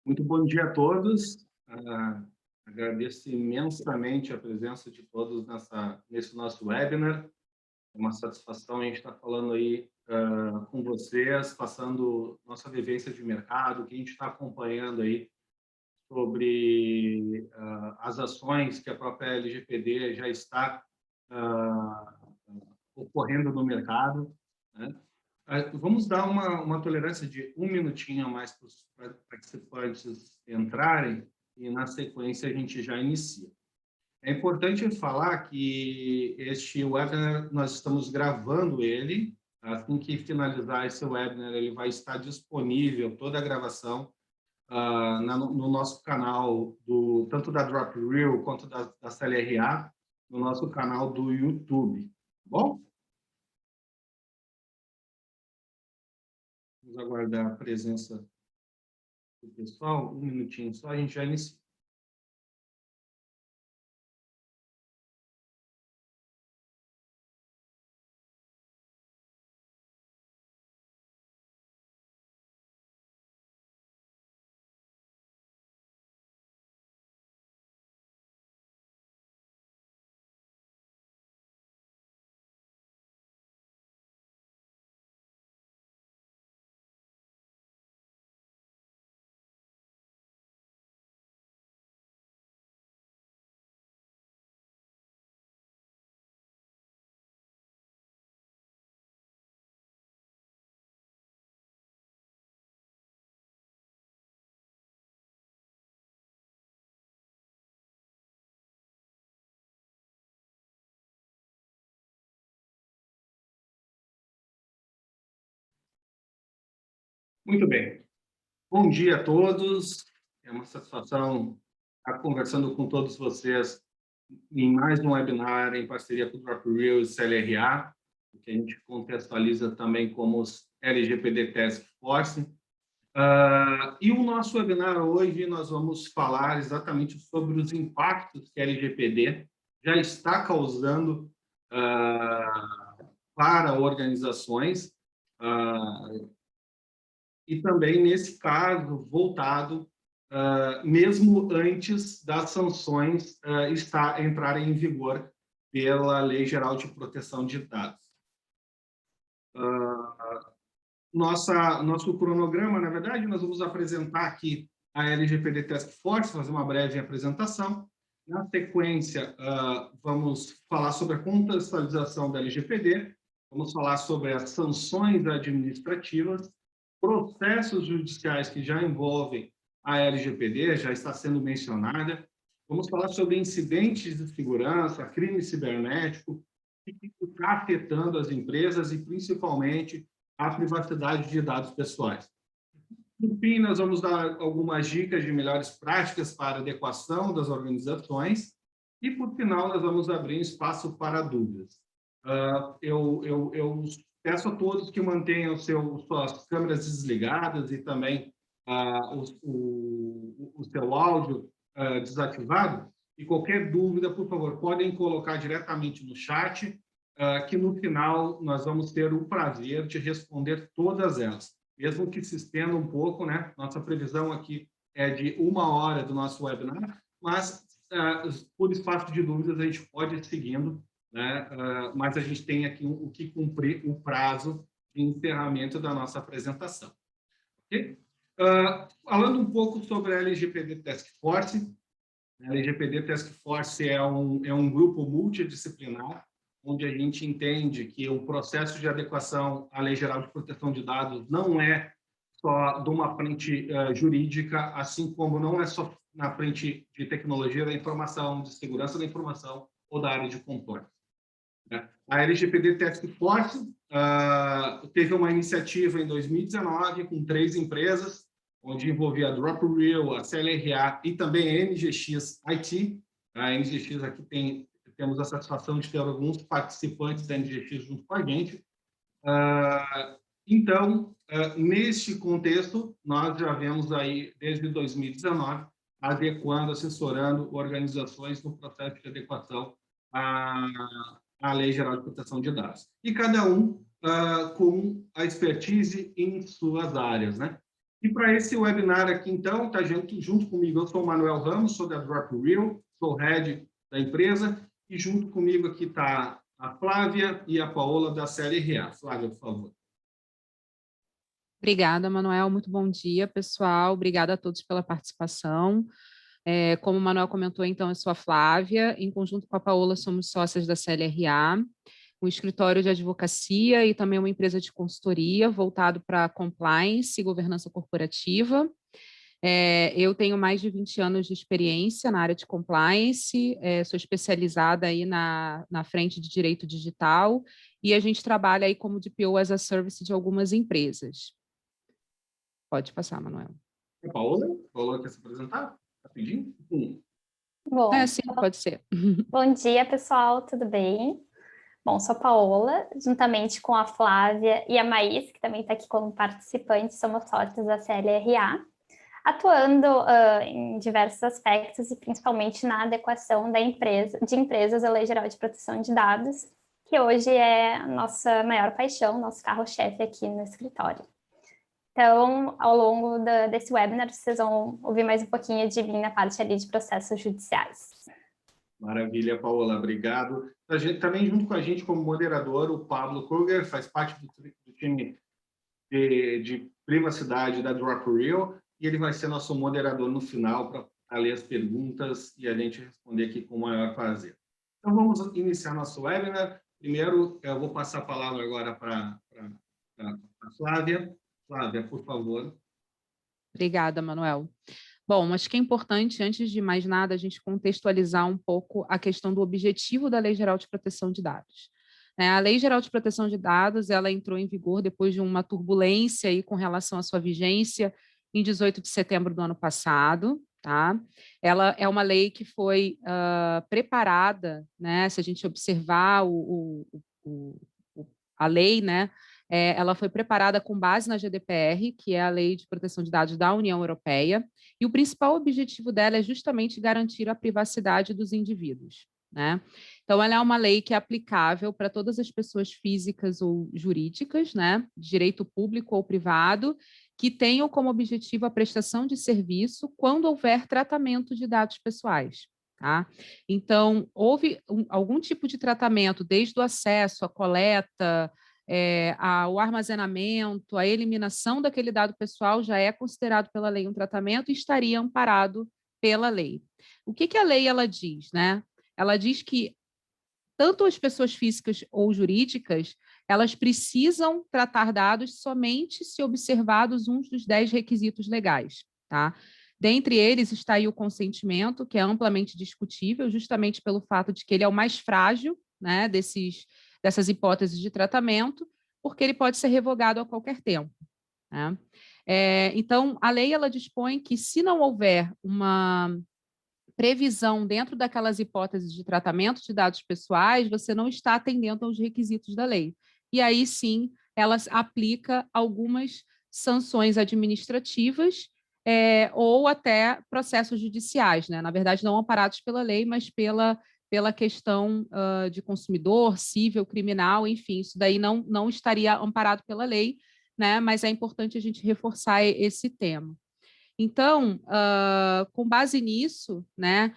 Muito bom dia a todos. Agradeço imensamente a presença de todos nesse nosso webinar. É uma satisfação a gente estar falando aí com vocês, passando nossa vivência de mercado, que a gente está acompanhando aí sobre as ações que a própria LGPD já está ah, ocorrendo no mercado, né? Vamos dar uma tolerância de um minutinho a mais para os participantes entrarem e, na sequência, a gente já inicia. É importante falar que este webinar, nós estamos gravando ele. Assim que finalizar esse webinar, ele vai estar disponível, toda a gravação, no nosso canal, tanto da DropReel quanto da CLRA, no nosso canal do YouTube. Tá bom? Vamos aguardar a presença do pessoal. Um minutinho só, a gente já inicia. Muito bem. Bom dia a todos. É uma satisfação estar conversando com todos vocês em mais um webinar em parceria com o DropReel e CLRA, que a gente contextualiza também como os LGPD Task Force. E o nosso webinar hoje nós vamos falar exatamente sobre os impactos que a LGPD já está causando para organizações, e também, nesse caso, voltado, mesmo antes das sanções entrarem em vigor pela Lei Geral de Proteção de Dados. Nosso cronograma, na verdade, nós vamos apresentar aqui a LGPD Task Force, fazer uma breve apresentação. Na sequência, vamos falar sobre a contextualização da LGPD, vamos falar sobre as sanções administrativas, processos judiciais que já envolvem a LGPD, já está sendo mencionada. Vamos falar sobre incidentes de segurança, crime cibernético, que está afetando as empresas e, principalmente, a privacidade de dados pessoais. No fim, nós vamos dar algumas dicas de melhores práticas para adequação das organizações e, por final, nós vamos abrir espaço para dúvidas. Eu peço a todos que mantenham suas câmeras desligadas e também o seu áudio desativado. E qualquer dúvida, por favor, podem colocar diretamente no chat, que no final nós vamos ter o prazer de responder todas elas, mesmo que se estenda um pouco, né? Nossa previsão aqui é de 1 hora do nosso webinar, mas por espaço de dúvidas a gente pode ir seguindo, né? Mas a gente tem aqui o que cumprir o prazo de encerramento da nossa apresentação. Okay? Falando um pouco sobre a LGPD Task Force, a LGPD Task Force é um grupo multidisciplinar, onde a gente entende que o processo de adequação à Lei Geral de Proteção de Dados não é só de uma frente jurídica, assim como não é só na frente de tecnologia da informação, de segurança da informação ou da área de compliance. A LGPD Task Force teve uma iniciativa em 2019 com 3 empresas, onde envolvia a DropReel, a CLRA e também a NGX IT. A NGX aqui temos a satisfação de ter alguns participantes da NGX junto com a gente. Então, neste contexto, nós já vemos aí, desde 2019, adequando, assessorando organizações no processo de adequação à Lei Geral de Proteção de Dados. E cada um com a expertise em suas áreas, né? E para esse webinar aqui, então, está junto comigo, eu sou o Manuel Ramos, sou da Drop Real, sou head da empresa, e junto comigo aqui está a Flávia e a Paola da CLRA. Flávia, por favor. Obrigada, Manuel. Muito bom dia, pessoal. Obrigada a todos pela participação. Como o Manuel comentou, então, eu sou a Flávia. Em conjunto com a Paola, somos sócias da CLRA, um escritório de advocacia e também uma empresa de consultoria voltado para compliance e governança corporativa. Eu tenho mais de 20 anos de experiência na área de compliance, sou especializada aí na frente de direito digital e a gente trabalha aí como DPO as a Service de algumas empresas. Pode passar, Manuel. A Paola? Paola quer se apresentar? Rapidinho? Bom, Sim, pode ser. bom dia, pessoal, tudo bem? Bom, sou a Paola, juntamente com a Flávia e a Maís, que também está aqui como participante, somos sócios da CLRA, atuando em diversos aspectos e principalmente na adequação de empresas à Lei Geral de Proteção de Dados, que hoje é a nossa maior paixão, nosso carro-chefe aqui no escritório. Então, ao longo desse webinar, vocês vão ouvir mais um pouquinho de mim na parte ali de processos judiciais. Maravilha, Paola, obrigado. Também junto com a gente como moderador, o Pablo Kruger, faz parte do time de privacidade da Drop Real, e ele vai ser nosso moderador no final para ler as perguntas e a gente responder aqui com o maior prazer. Então, vamos iniciar nosso webinar. Primeiro, eu vou passar a palavra agora para a Flávia. Flávia, por favor. Obrigada, Manuel. Bom, acho que é importante, antes de mais nada, a gente contextualizar um pouco a questão do objetivo da Lei Geral de Proteção de Dados. A Lei Geral de Proteção de Dados, ela entrou em vigor depois de uma turbulência aí com relação à sua vigência em 18 de setembro do ano passado, tá? Ela é uma lei que foi preparada, né? Se a gente observar a lei, né? Ela foi preparada com base na GDPR, que é a Lei de Proteção de Dados da União Europeia, e o principal objetivo dela é justamente garantir a privacidade dos indivíduos, né? Então, ela é uma lei que é aplicável para todas as pessoas físicas ou jurídicas, né, de direito público ou privado, que tenham como objetivo a prestação de serviço quando houver tratamento de dados pessoais. Tá? Então, houve algum tipo de tratamento, desde o acesso, a coleta, o armazenamento, a eliminação daquele dado pessoal já é considerado pela lei um tratamento e estaria amparado pela lei. O que a lei ela diz, né? Ela diz que tanto as pessoas físicas ou jurídicas, elas precisam tratar dados somente se observados um dos 10 requisitos legais, tá? Dentre eles está aí o consentimento, que é amplamente discutível, justamente pelo fato de que ele é o mais frágil, né, dessas hipóteses de tratamento, porque ele pode ser revogado a qualquer tempo, né? Então, a lei ela dispõe que, se não houver uma previsão dentro daquelas hipóteses de tratamento de dados pessoais, você não está atendendo aos requisitos da lei. E aí, sim, ela aplica algumas sanções administrativas ou até processos judiciais, né? Na verdade, não amparados pela lei, mas pela questão de consumidor, civil, criminal, enfim, isso daí não estaria amparado pela lei, né? Mas é importante a gente reforçar esse tema. Então, com base nisso, né,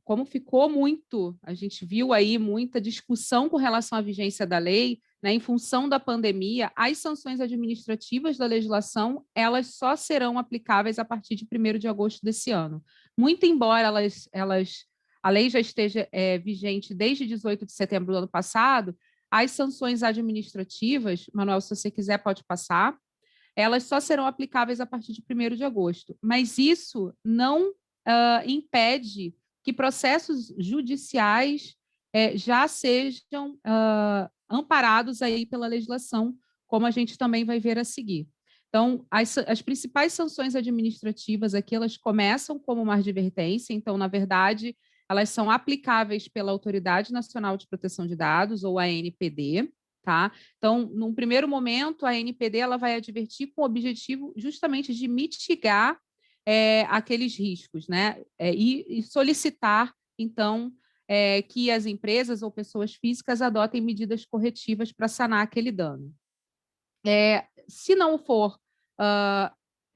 como ficou muito, a gente viu aí muita discussão com relação à vigência da lei, né, em função da pandemia, as sanções administrativas da legislação, elas só serão aplicáveis a partir de 1º de agosto desse ano. Muito embora a lei já esteja vigente desde 18 de setembro do ano passado, as sanções administrativas, Manuel, se você quiser, pode passar, elas só serão aplicáveis a partir de 1º de agosto. Mas isso não impede que processos judiciais já sejam amparados aí pela legislação, como a gente também vai ver a seguir. Então, as principais sanções administrativas aqui, elas começam como uma advertência, então, na verdade, elas são aplicáveis pela Autoridade Nacional de Proteção de Dados, ou ANPD, tá? Então, num primeiro momento, a ANPD ela vai advertir com o objetivo justamente de mitigar aqueles riscos, né? E solicitar, então, que as empresas ou pessoas físicas adotem medidas corretivas para sanar aquele dano. Se não for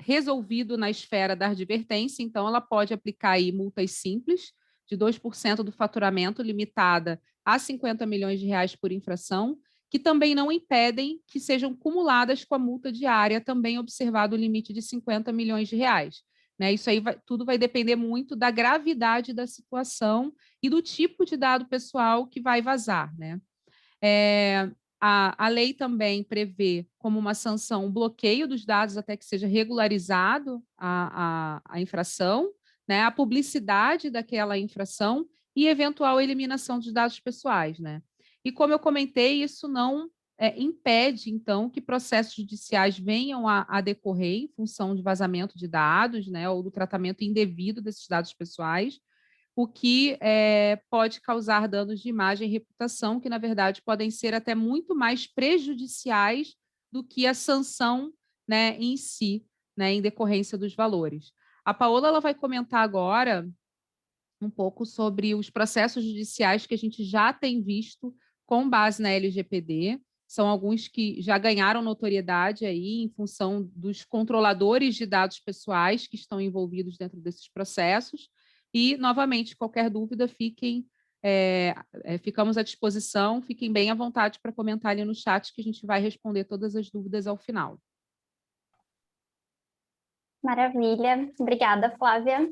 resolvido na esfera da advertência, então ela pode aplicar aí multas simples, de 2% do faturamento, limitada a 50 milhões de reais por infração, que também não impedem que sejam cumuladas com a multa diária, também observado o limite de 50 milhões de reais. Né? Isso aí tudo vai depender muito da gravidade da situação e do tipo de dado pessoal que vai vazar. Né? A lei também prevê como uma sanção o bloqueio dos dados até que seja regularizado a infração, né? A publicidade daquela infração e eventual eliminação dos dados pessoais. Né? E como eu comentei, isso não impede, então, que processos judiciais venham a decorrer em função de vazamento de dados, né, ou do tratamento indevido desses dados pessoais, o que pode causar danos de imagem e reputação, que, na verdade, podem ser até muito mais prejudiciais do que a sanção, né, em si, né, em decorrência dos valores. A Paola ela vai comentar agora um pouco sobre os processos judiciais que a gente já tem visto com base na LGPD. São alguns que já ganharam notoriedade aí em função dos controladores de dados pessoais que estão envolvidos dentro desses processos. E, novamente, qualquer dúvida, ficamos à disposição, fiquem bem à vontade para comentar ali no chat, que a gente vai responder todas as dúvidas ao final. Maravilha, obrigada, Flávia.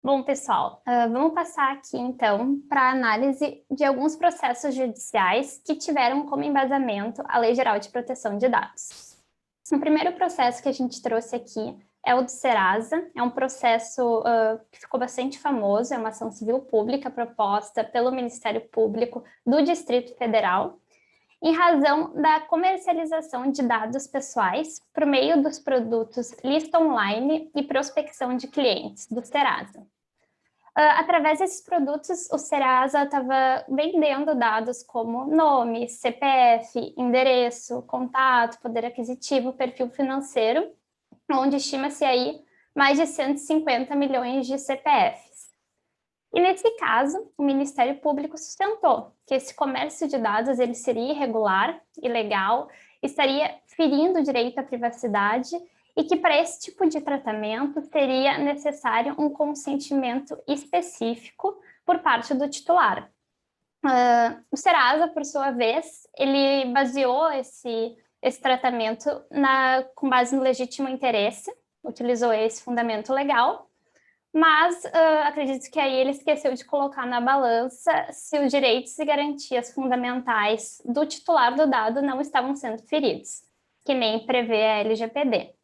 Bom, pessoal, vamos passar aqui, então, para a análise de alguns processos judiciais que tiveram como embasamento a Lei Geral de Proteção de Dados. O primeiro processo que a gente trouxe aqui é o do Serasa, é um processo que ficou bastante famoso, é uma ação civil pública proposta pelo Ministério Público do Distrito Federal, em razão da comercialização de dados pessoais por meio dos produtos lista online e prospecção de clientes do Serasa. Através desses produtos, o Serasa estava vendendo dados como nome, CPF, endereço, contato, poder aquisitivo, perfil financeiro, onde estima-se aí mais de 150 milhões de CPFs. E nesse caso, o Ministério Público sustentou que esse comércio de dados ele seria irregular, ilegal, estaria ferindo o direito à privacidade e que para esse tipo de tratamento seria necessário um consentimento específico por parte do titular. O Serasa, por sua vez, ele baseou esse tratamento com base no legítimo interesse, utilizou esse fundamento legal, mas acredito que aí ele esqueceu de colocar na balança se os direitos e garantias fundamentais do titular do dado não estavam sendo feridos, que nem prevê a LGPD.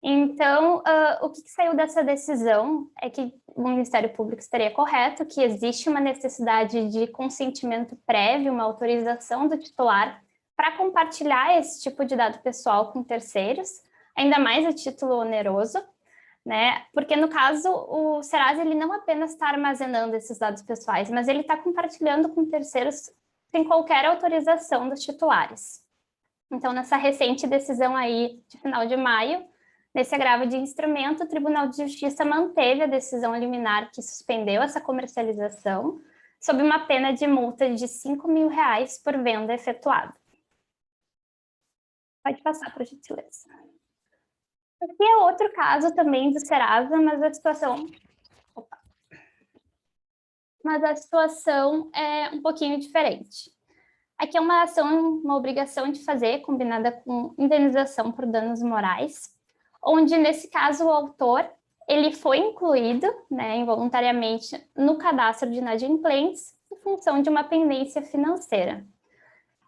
Então, o que saiu dessa decisão é que o Ministério Público estaria correto, que existe uma necessidade de consentimento prévio, uma autorização do titular para compartilhar esse tipo de dado pessoal com terceiros, ainda mais a título oneroso, né? Porque, no caso, o Serasa ele não apenas está armazenando esses dados pessoais, mas ele está compartilhando com terceiros sem qualquer autorização dos titulares. Então, nessa recente decisão aí de final de maio, nesse agravo de instrumento, o Tribunal de Justiça manteve a decisão liminar que suspendeu essa comercialização, sob uma pena de multa de R$5 mil por venda efetuada. Pode passar, por gentileza. Aqui é outro caso também do Serasa, mas a situação é um pouquinho diferente. Aqui é uma ação, uma obrigação de fazer, combinada com indenização por danos morais, onde, nesse caso, o autor ele foi incluído, né, involuntariamente no cadastro de inadimplentes em função de uma pendência financeira.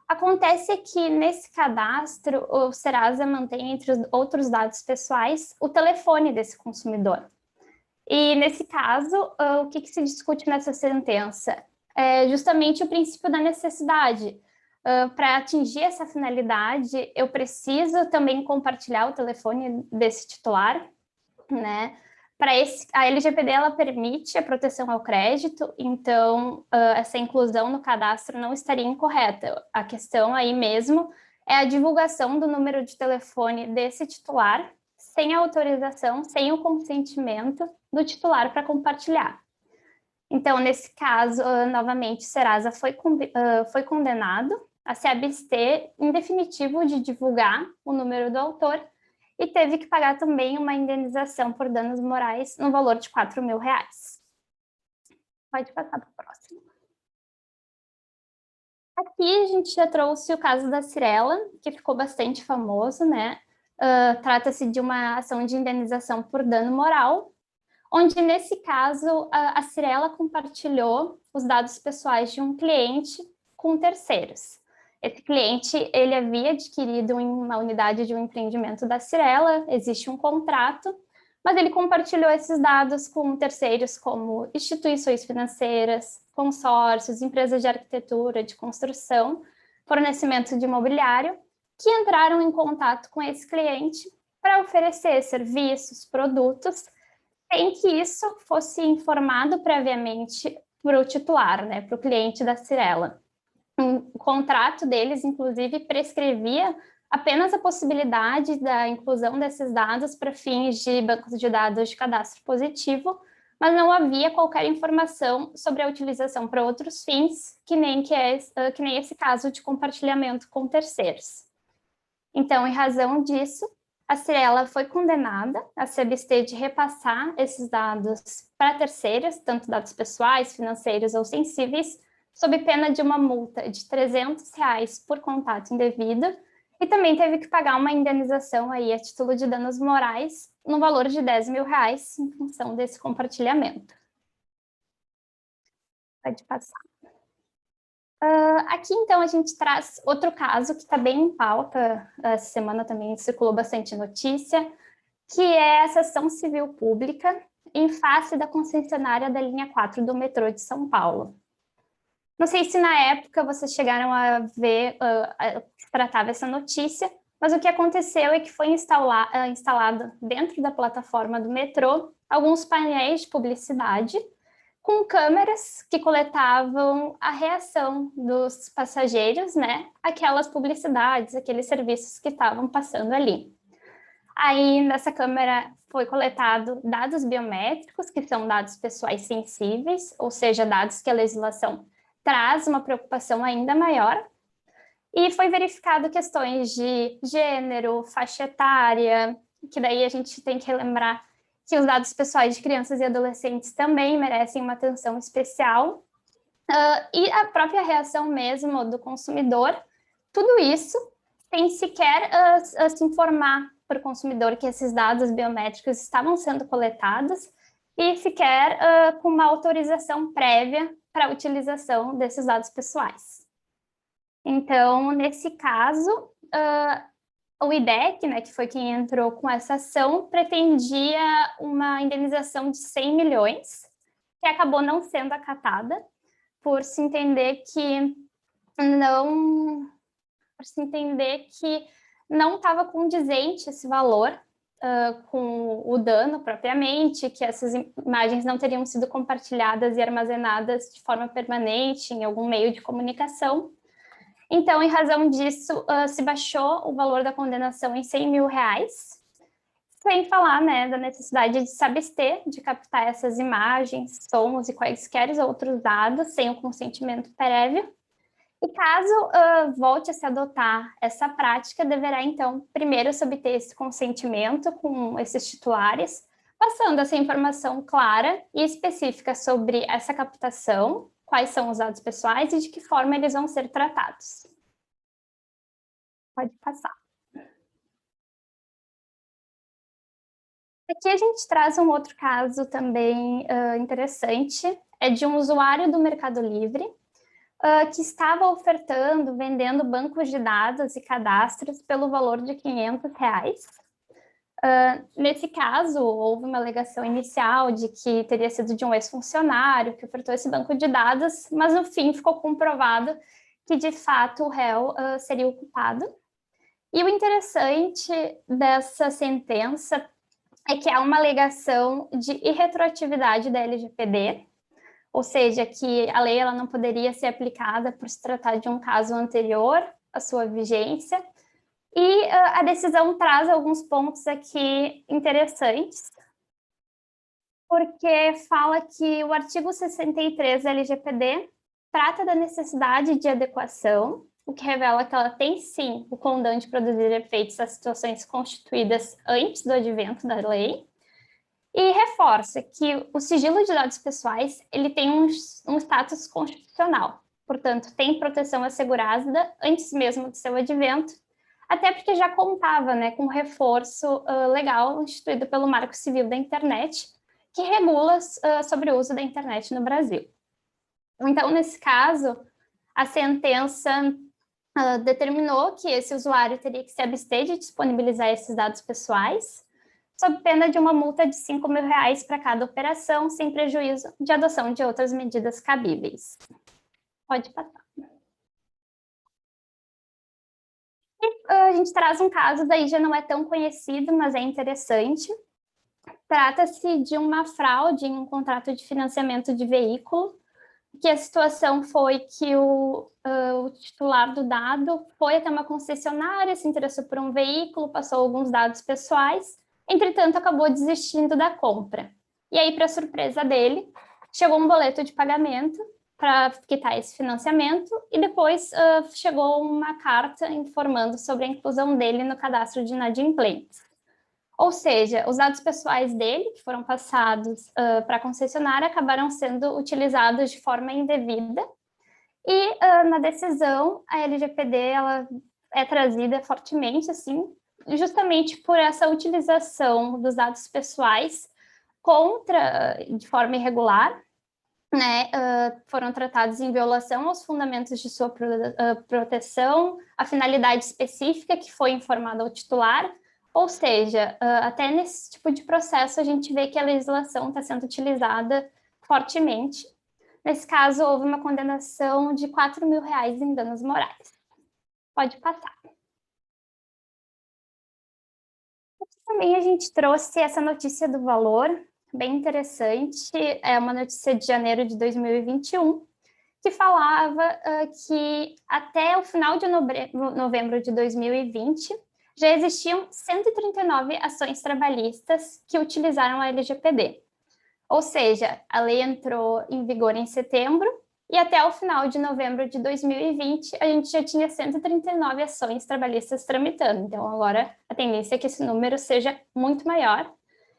Acontece que, nesse cadastro, o Serasa mantém, entre os outros dados pessoais, o telefone desse consumidor. E, nesse caso, o que se discute nessa sentença? É justamente o princípio da necessidade. Para atingir essa finalidade, eu preciso também compartilhar o telefone desse titular, né? A LGPD ela permite a proteção ao crédito, então essa inclusão no cadastro não estaria incorreta. A questão aí mesmo é a divulgação do número de telefone desse titular, sem a autorização, sem o consentimento do titular para compartilhar. Então, nesse caso, novamente, o Serasa foi condenado a se abster, em definitivo, de divulgar o número do autor e teve que pagar também uma indenização por danos morais no valor de R$4.000. Pode passar para o próximo. Aqui a gente já trouxe o caso da Cyrela, que ficou bastante famoso, né? Trata-se de uma ação de indenização por dano moral, onde, nesse caso, a Cyrela compartilhou os dados pessoais de um cliente com terceiros. Esse cliente, ele havia adquirido uma unidade de um empreendimento da Cyrela, existe um contrato, mas ele compartilhou esses dados com terceiros como instituições financeiras, consórcios, empresas de arquitetura, de construção, fornecimento de imobiliário, que entraram em contato com esse cliente para oferecer serviços, produtos, sem que isso fosse informado previamente para o titular, né, para o cliente da Cyrela. O contrato deles, inclusive, prescrevia apenas a possibilidade da inclusão desses dados para fins de bancos de dados de cadastro positivo, mas não havia qualquer informação sobre a utilização para outros fins, que nem esse caso de compartilhamento com terceiros. Então, em razão disso, a Cyrela foi condenada a se abster de repassar esses dados para terceiros, tanto dados pessoais, financeiros ou sensíveis, sob pena de uma multa de R$300 por contato indevido, e também teve que pagar uma indenização aí a título de danos morais no valor de R$10.000 em função desse compartilhamento. Pode passar. Aqui, então, a gente traz outro caso que está bem em pauta, essa semana também circulou bastante notícia, que é essa ação civil pública em face da concessionária da linha 4 do metrô de São Paulo. Não sei se na época vocês chegaram a ver que tratava essa notícia, mas o que aconteceu é que foi instalado dentro da plataforma do metrô alguns painéis de publicidade com câmeras que coletavam a reação dos passageiros, né, aquelas publicidades, aqueles serviços que estavam passando ali. Aí, nessa câmera, foi coletado dados biométricos, que são dados pessoais sensíveis, ou seja, dados que a legislação traz uma preocupação ainda maior, e foi verificado questões de gênero, faixa etária, que daí a gente tem que relembrar que os dados pessoais de crianças e adolescentes também merecem uma atenção especial, e a própria reação mesmo do consumidor, tudo isso sem sequer se informar para o consumidor que esses dados biométricos estavam sendo coletados e sequer com uma autorização prévia para a utilização desses dados pessoais. Então, nesse caso, o IDEC, né, que foi quem entrou com essa ação, pretendia uma indenização de 100 milhões, que acabou não sendo acatada, por se entender que não estava condizente esse valor com o dano propriamente, que essas imagens não teriam sido compartilhadas e armazenadas de forma permanente em algum meio de comunicação. Então, em razão disso, se baixou o valor da condenação em 100 mil reais, sem falar, né, da necessidade de se abster de captar essas imagens, sons e quaisquer outros dados sem o consentimento prévio. E caso volte a se adotar essa prática, deverá, então, primeiro se obter esse consentimento com esses titulares, passando essa informação clara e específica sobre essa captação, quais são os dados pessoais e de que forma eles vão ser tratados. Pode passar. Aqui a gente traz um outro caso também interessante, é de um usuário do Mercado Livre que estava ofertando, vendendo bancos de dados e cadastros pelo valor de R$500. Nesse caso, houve uma alegação inicial de que teria sido de um ex-funcionário que ofertou esse banco de dados, mas no fim ficou comprovado que, de fato, o réu seria o culpado. E o interessante dessa sentença é que há uma alegação de irretroatividade da LGPD, ou seja, que a lei ela não poderia ser aplicada por se tratar de um caso anterior à sua vigência, e a decisão traz alguns pontos aqui interessantes, porque fala que o artigo 63 da LGPD trata da necessidade de adequação o que revela que ela tem, sim, o condão de produzir efeitos às situações constituídas antes do advento da lei, e reforça que o sigilo de dados pessoais ele tem um status constitucional, portanto, tem proteção assegurada antes mesmo do seu advento, até porque já contava, né, com um reforço legal instituído pelo Marco Civil da Internet, que regula sobre o uso da internet no Brasil. Então, nesse caso, a sentença determinou que esse usuário teria que se abster de disponibilizar esses dados pessoais, sob pena de uma multa de R$ 5.000 para cada operação, sem prejuízo de adoção de outras medidas cabíveis. Pode passar. A gente traz um caso, daí já não é tão conhecido, mas é interessante. Trata-se de uma fraude em um contrato de financiamento de veículo, que a situação foi que o titular do dado foi até uma concessionária, se interessou por um veículo, passou alguns dados pessoais, entretanto, acabou desistindo da compra. E aí, para surpresa dele, chegou um boleto de pagamento para quitar esse financiamento e depois chegou uma carta informando sobre a inclusão dele no cadastro de inadimplentes. Ou seja, os dados pessoais dele, que foram passados para a concessionária, acabaram sendo utilizados de forma indevida. E na decisão, a LGPD ela é trazida fortemente, assim, justamente por essa utilização dos dados pessoais de forma irregular, né, foram tratados em violação aos fundamentos de sua proteção, a finalidade específica que foi informada ao titular, ou seja, até nesse tipo de processo a gente vê que a legislação está sendo utilizada fortemente. Nesse caso, houve uma condenação de R$ 4.000 em danos morais. Pode passar. Também a gente trouxe essa notícia do valor, bem interessante, é uma notícia de janeiro de 2021, que falava que até o final de novembro de 2020, já existiam 139 ações trabalhistas que utilizaram a LGPD. Ou seja, a lei entrou em vigor em setembro e até o final de novembro de 2020, a gente já tinha 139 ações trabalhistas tramitando. Então, agora a tendência é que esse número seja muito maior.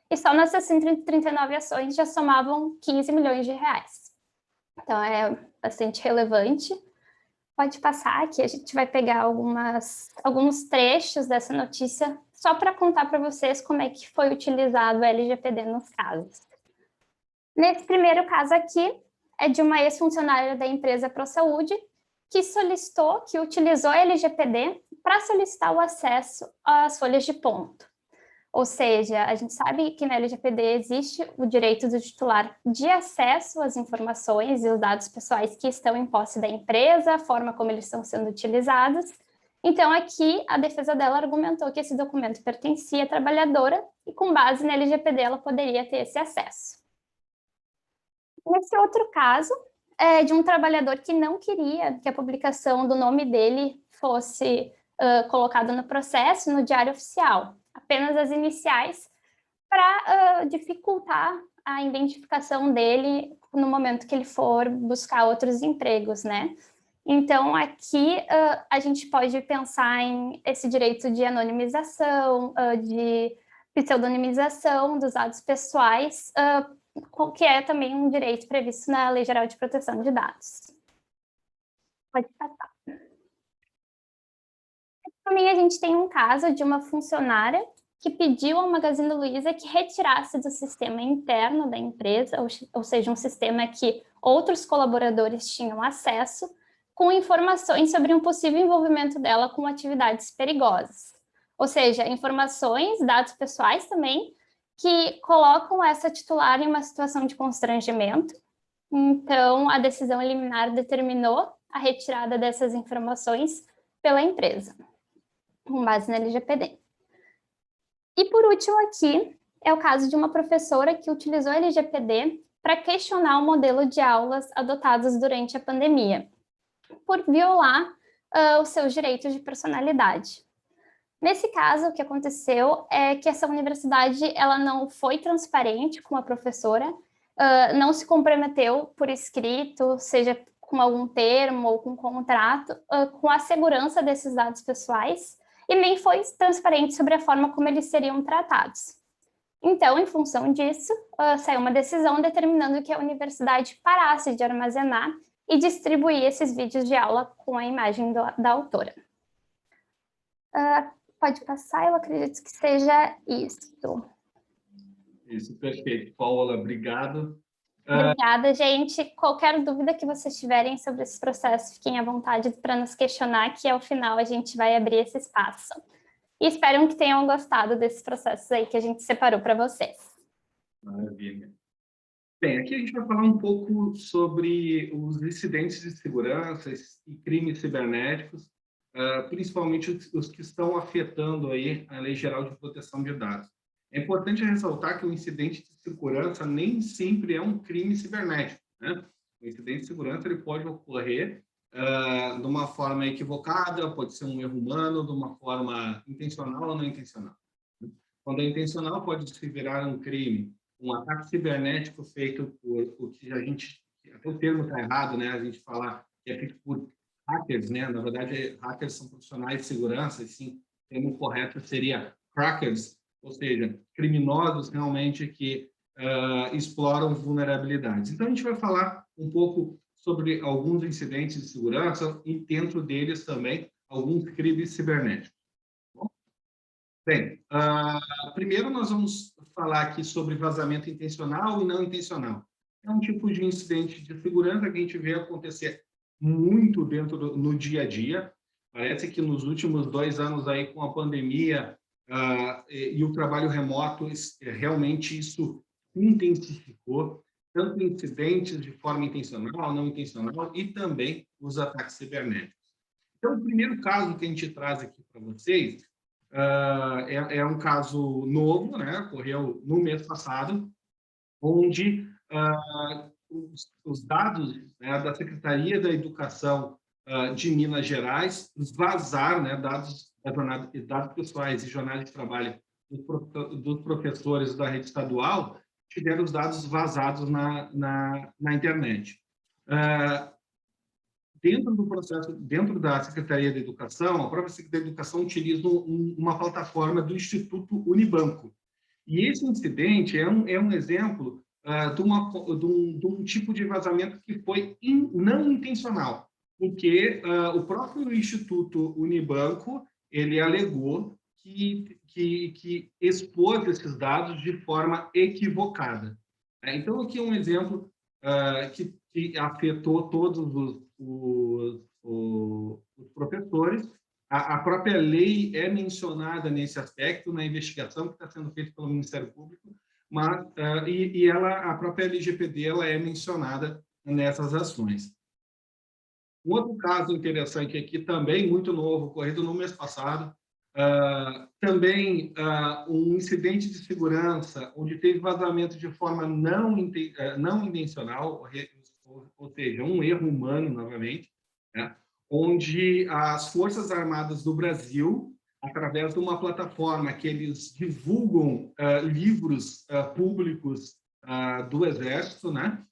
E só nessas 139 ações já somavam R$ 15 milhões. Então, é bastante relevante. Pode passar, que a gente vai pegar alguns trechos dessa notícia só para contar para vocês como é que foi utilizado o LGPD nos casos. Nesse primeiro caso aqui, é de uma ex-funcionária da empresa ProSaúde que utilizou a LGPD para solicitar o acesso às folhas de ponto. Ou seja, a gente sabe que na LGPD existe o direito do titular de acesso às informações e os dados pessoais que estão em posse da empresa, a forma como eles estão sendo utilizados. Então, aqui, a defesa dela argumentou que esse documento pertencia à trabalhadora e, com base na LGPD, ela poderia ter esse acesso. Nesse outro caso, é de um trabalhador que não queria que a publicação do nome dele fosse colocada no processo, no Diário Oficial, apenas as iniciais, para dificultar a identificação dele no momento que ele for buscar outros empregos, né? Então, aqui a gente pode pensar em esse direito de anonimização, de pseudonimização dos dados pessoais, que é também um direito previsto na Lei Geral de Proteção de Dados. Pode passar. Também a gente tem um caso de uma funcionária que pediu ao Magazine Luiza que retirasse do sistema interno da empresa, ou seja, um sistema que outros colaboradores tinham acesso, com informações sobre um possível envolvimento dela com atividades perigosas. Ou seja, informações, dados pessoais também, que colocam essa titular em uma situação de constrangimento. Então, a decisão liminar determinou a retirada dessas informações pela empresa, com base na LGPD. E, por último, aqui, é o caso de uma professora que utilizou a LGPD para questionar o modelo de aulas adotados durante a pandemia, por violar os seus direitos de personalidade. Nesse caso, o que aconteceu é que essa universidade ela não foi transparente com a professora, não se comprometeu por escrito, seja com algum termo ou com contrato com a segurança desses dados pessoais e nem foi transparente sobre a forma como eles seriam tratados. Então, em função disso, saiu uma decisão determinando que a universidade parasse de armazenar e distribuir esses vídeos de aula com a imagem da autora. Pode passar, eu acredito que seja isso. Isso, perfeito. Paola, obrigado. Obrigada, gente. Qualquer dúvida que vocês tiverem sobre esse processo, fiquem à vontade para nos questionar, que ao final a gente vai abrir esse espaço. E espero que tenham gostado desses processos aí que a gente separou para vocês. Maravilha. Bem, aqui a gente vai falar um pouco sobre os incidentes de segurança e crimes cibernéticos, principalmente os que estão afetando aí a Lei Geral de Proteção de Dados. É importante ressaltar que o incidente de segurança nem sempre é um crime cibernético, né? O incidente de segurança ele pode ocorrer de uma forma equivocada, pode ser um erro humano, de uma forma intencional ou não intencional. Quando é intencional, pode se virar um crime, um ataque cibernético feito por o que a gente, até o termo está errado, né? A gente falar que é feito por hackers, né? Na verdade, hackers são profissionais de segurança, e sim, o termo correto seria crackers, ou seja, criminosos realmente que exploram vulnerabilidades. Então, a gente vai falar um pouco sobre alguns incidentes de segurança e, dentro deles também, alguns crimes cibernéticos. Bem, primeiro nós vamos falar aqui sobre vazamento intencional e não intencional. É um tipo de incidente de segurança que a gente vê acontecer muito no dia a dia. Parece que nos últimos 2 anos aí com a pandemia e o trabalho remoto, realmente isso intensificou, tanto incidentes de forma intencional, não intencional, e também os ataques cibernéticos. Então, o primeiro caso que a gente traz aqui para vocês é um caso novo, né? Ocorreu no mês passado, onde os dados, né, da Secretaria da Educação de Minas Gerais vazaram, né, dados pessoais e jornais de trabalho dos professores da rede estadual, tiveram os dados vazados na internet. Dentro do processo, dentro da Secretaria da Educação, a própria Secretaria da Educação utiliza uma plataforma do Instituto Unibanco. E esse incidente é um exemplo de um tipo de vazamento que foi não intencional, porque o próprio Instituto Unibanco ele alegou que expôs esses dados de forma equivocada. Então, aqui é um exemplo que afetou todos os professores. A própria lei é mencionada nesse aspecto, na investigação que está sendo feita pelo Ministério Público, mas, a própria LGPD ela é mencionada nessas ações. Um outro caso interessante aqui, também muito novo, ocorrido no mês passado, também um incidente de segurança, onde teve vazamento de forma não intencional, ou seja, um erro humano, novamente, né? Onde as Forças Armadas do Brasil, através de uma plataforma que eles divulgam livros públicos do Exército, né?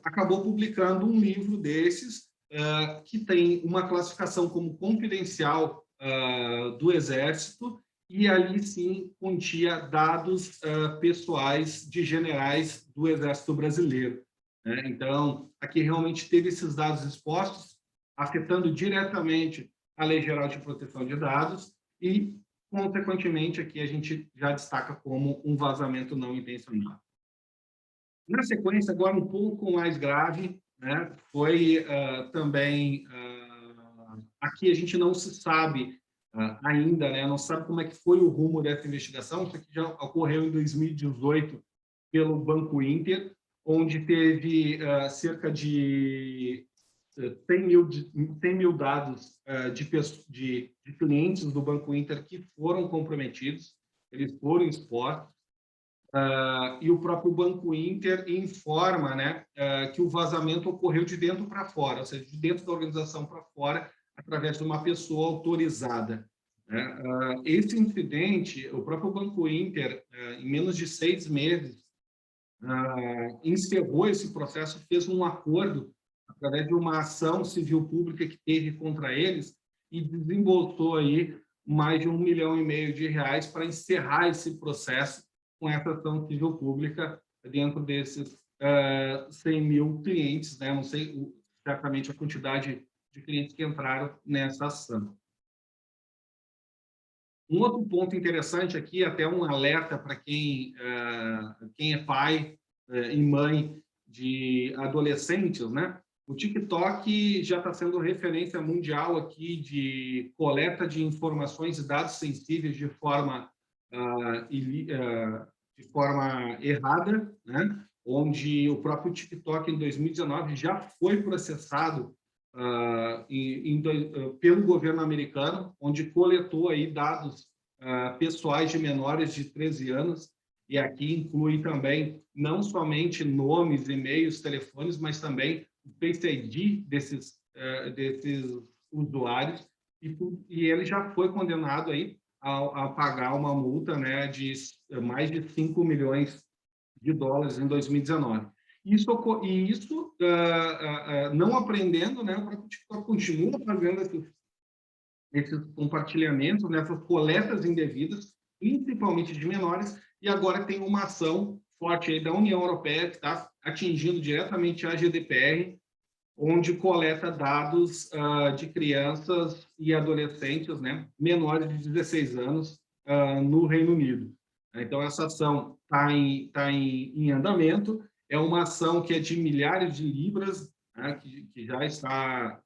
Acabou publicando um livro desses que tem uma classificação como confidencial do Exército, e ali sim continha dados pessoais de generais do Exército Brasileiro, né? Então, aqui realmente teve esses dados expostos, afetando diretamente a Lei Geral de Proteção de Dados e, consequentemente, aqui a gente já destaca como um vazamento não intencional. Na sequência, agora um pouco mais grave, né? Foi também... aqui a gente não se sabe ainda, né? Não sabe como é que foi o rumo dessa investigação. Isso aqui já ocorreu em 2018 pelo Banco Inter, onde teve cerca de 100 mil dados de clientes do Banco Inter que foram comprometidos, eles foram expostos, e o próprio Banco Inter informa, né, que o vazamento ocorreu de dentro para fora, ou seja, de dentro da organização para fora, através de uma pessoa autorizada, né? Esse incidente, o próprio Banco Inter, em menos de 6 meses, encerrou esse processo, fez um acordo através de uma ação civil pública que teve contra eles, e desembolsou aí mais de R$ 1,5 milhão para encerrar esse processo com essa ação civil pública dentro desses 100 mil clientes, né? Não sei certamente a quantidade de clientes que entraram nessa ação. Um outro ponto interessante aqui, até um alerta para quem é pai e mãe de adolescentes, né? O TikTok já está sendo referência mundial aqui de coleta de informações e dados sensíveis de forma errada, né? Onde o próprio TikTok, em 2019, já foi processado pelo governo americano, onde coletou aí dados pessoais de menores de 13 anos, e aqui inclui também não somente nomes, e-mails, telefones, mas também o Face ID desses usuários, e ele já foi condenado aí a pagar uma multa, né, de mais de 5 milhões de dólares em 2019. Isso não aprendendo, né, o próprio TikTok continua fazendo esses compartilhamentos, né, essas coletas indevidas, principalmente de menores, e agora tem uma ação forte aí da União Europeia que está atingindo diretamente a GDPR, onde coleta dados de crianças e adolescentes, né, menores de 16 anos no Reino Unido. Então, essa ação está em andamento, é uma ação que é de milhares de libras, né, que já está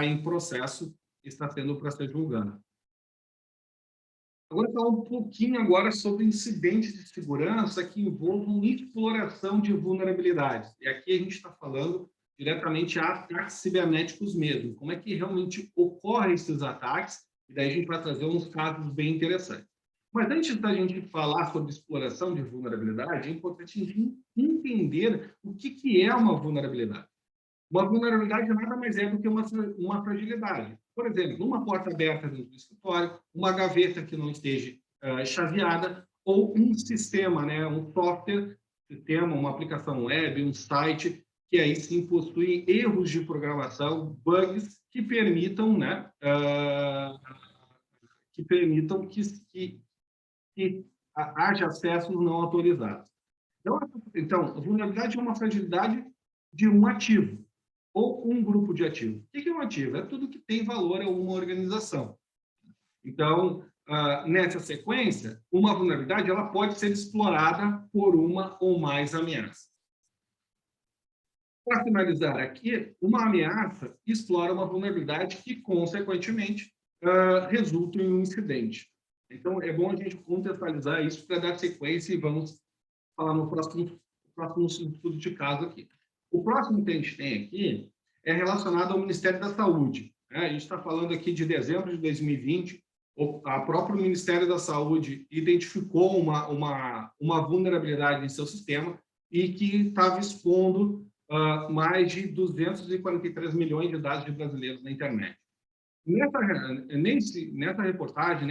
em processo, está sendo para ser julgada. Agora, falar um pouquinho agora sobre incidentes de segurança que envolvam exploração de vulnerabilidades. E aqui a gente está falando diretamente a ataques cibernéticos mesmo. Como é que realmente ocorrem esses ataques? E daí a gente vai trazer uns casos bem interessantes. Mas antes da gente falar sobre exploração de vulnerabilidade, é importante a gente entender o que é uma vulnerabilidade. Uma vulnerabilidade nada mais é do que uma fragilidade. Por exemplo, uma porta aberta dentro do escritório, uma gaveta que não esteja chaveada, ou um sistema, né, um software, sistema, uma aplicação web, um site, que aí sim possui erros de programação, bugs, que permitam, né, que haja acessos não autorizados. Então, a vulnerabilidade é uma fragilidade de um ativo ou um grupo de ativos. O que é um ativo? É tudo que tem valor a uma organização. Então, nessa sequência, uma vulnerabilidade ela pode ser explorada por uma ou mais ameaças. Para finalizar aqui, uma ameaça explora uma vulnerabilidade que, consequentemente, resulta em um incidente. Então, é bom a gente contextualizar isso para dar sequência e vamos falar no próximo estudo de caso aqui. O próximo que a gente tem aqui é relacionado ao Ministério da Saúde. A gente está falando aqui de dezembro de 2020, o próprio Ministério da Saúde identificou uma vulnerabilidade em seu sistema e que estava expondo mais de 243 milhões de dados de brasileiros na internet. Nessa reportagem,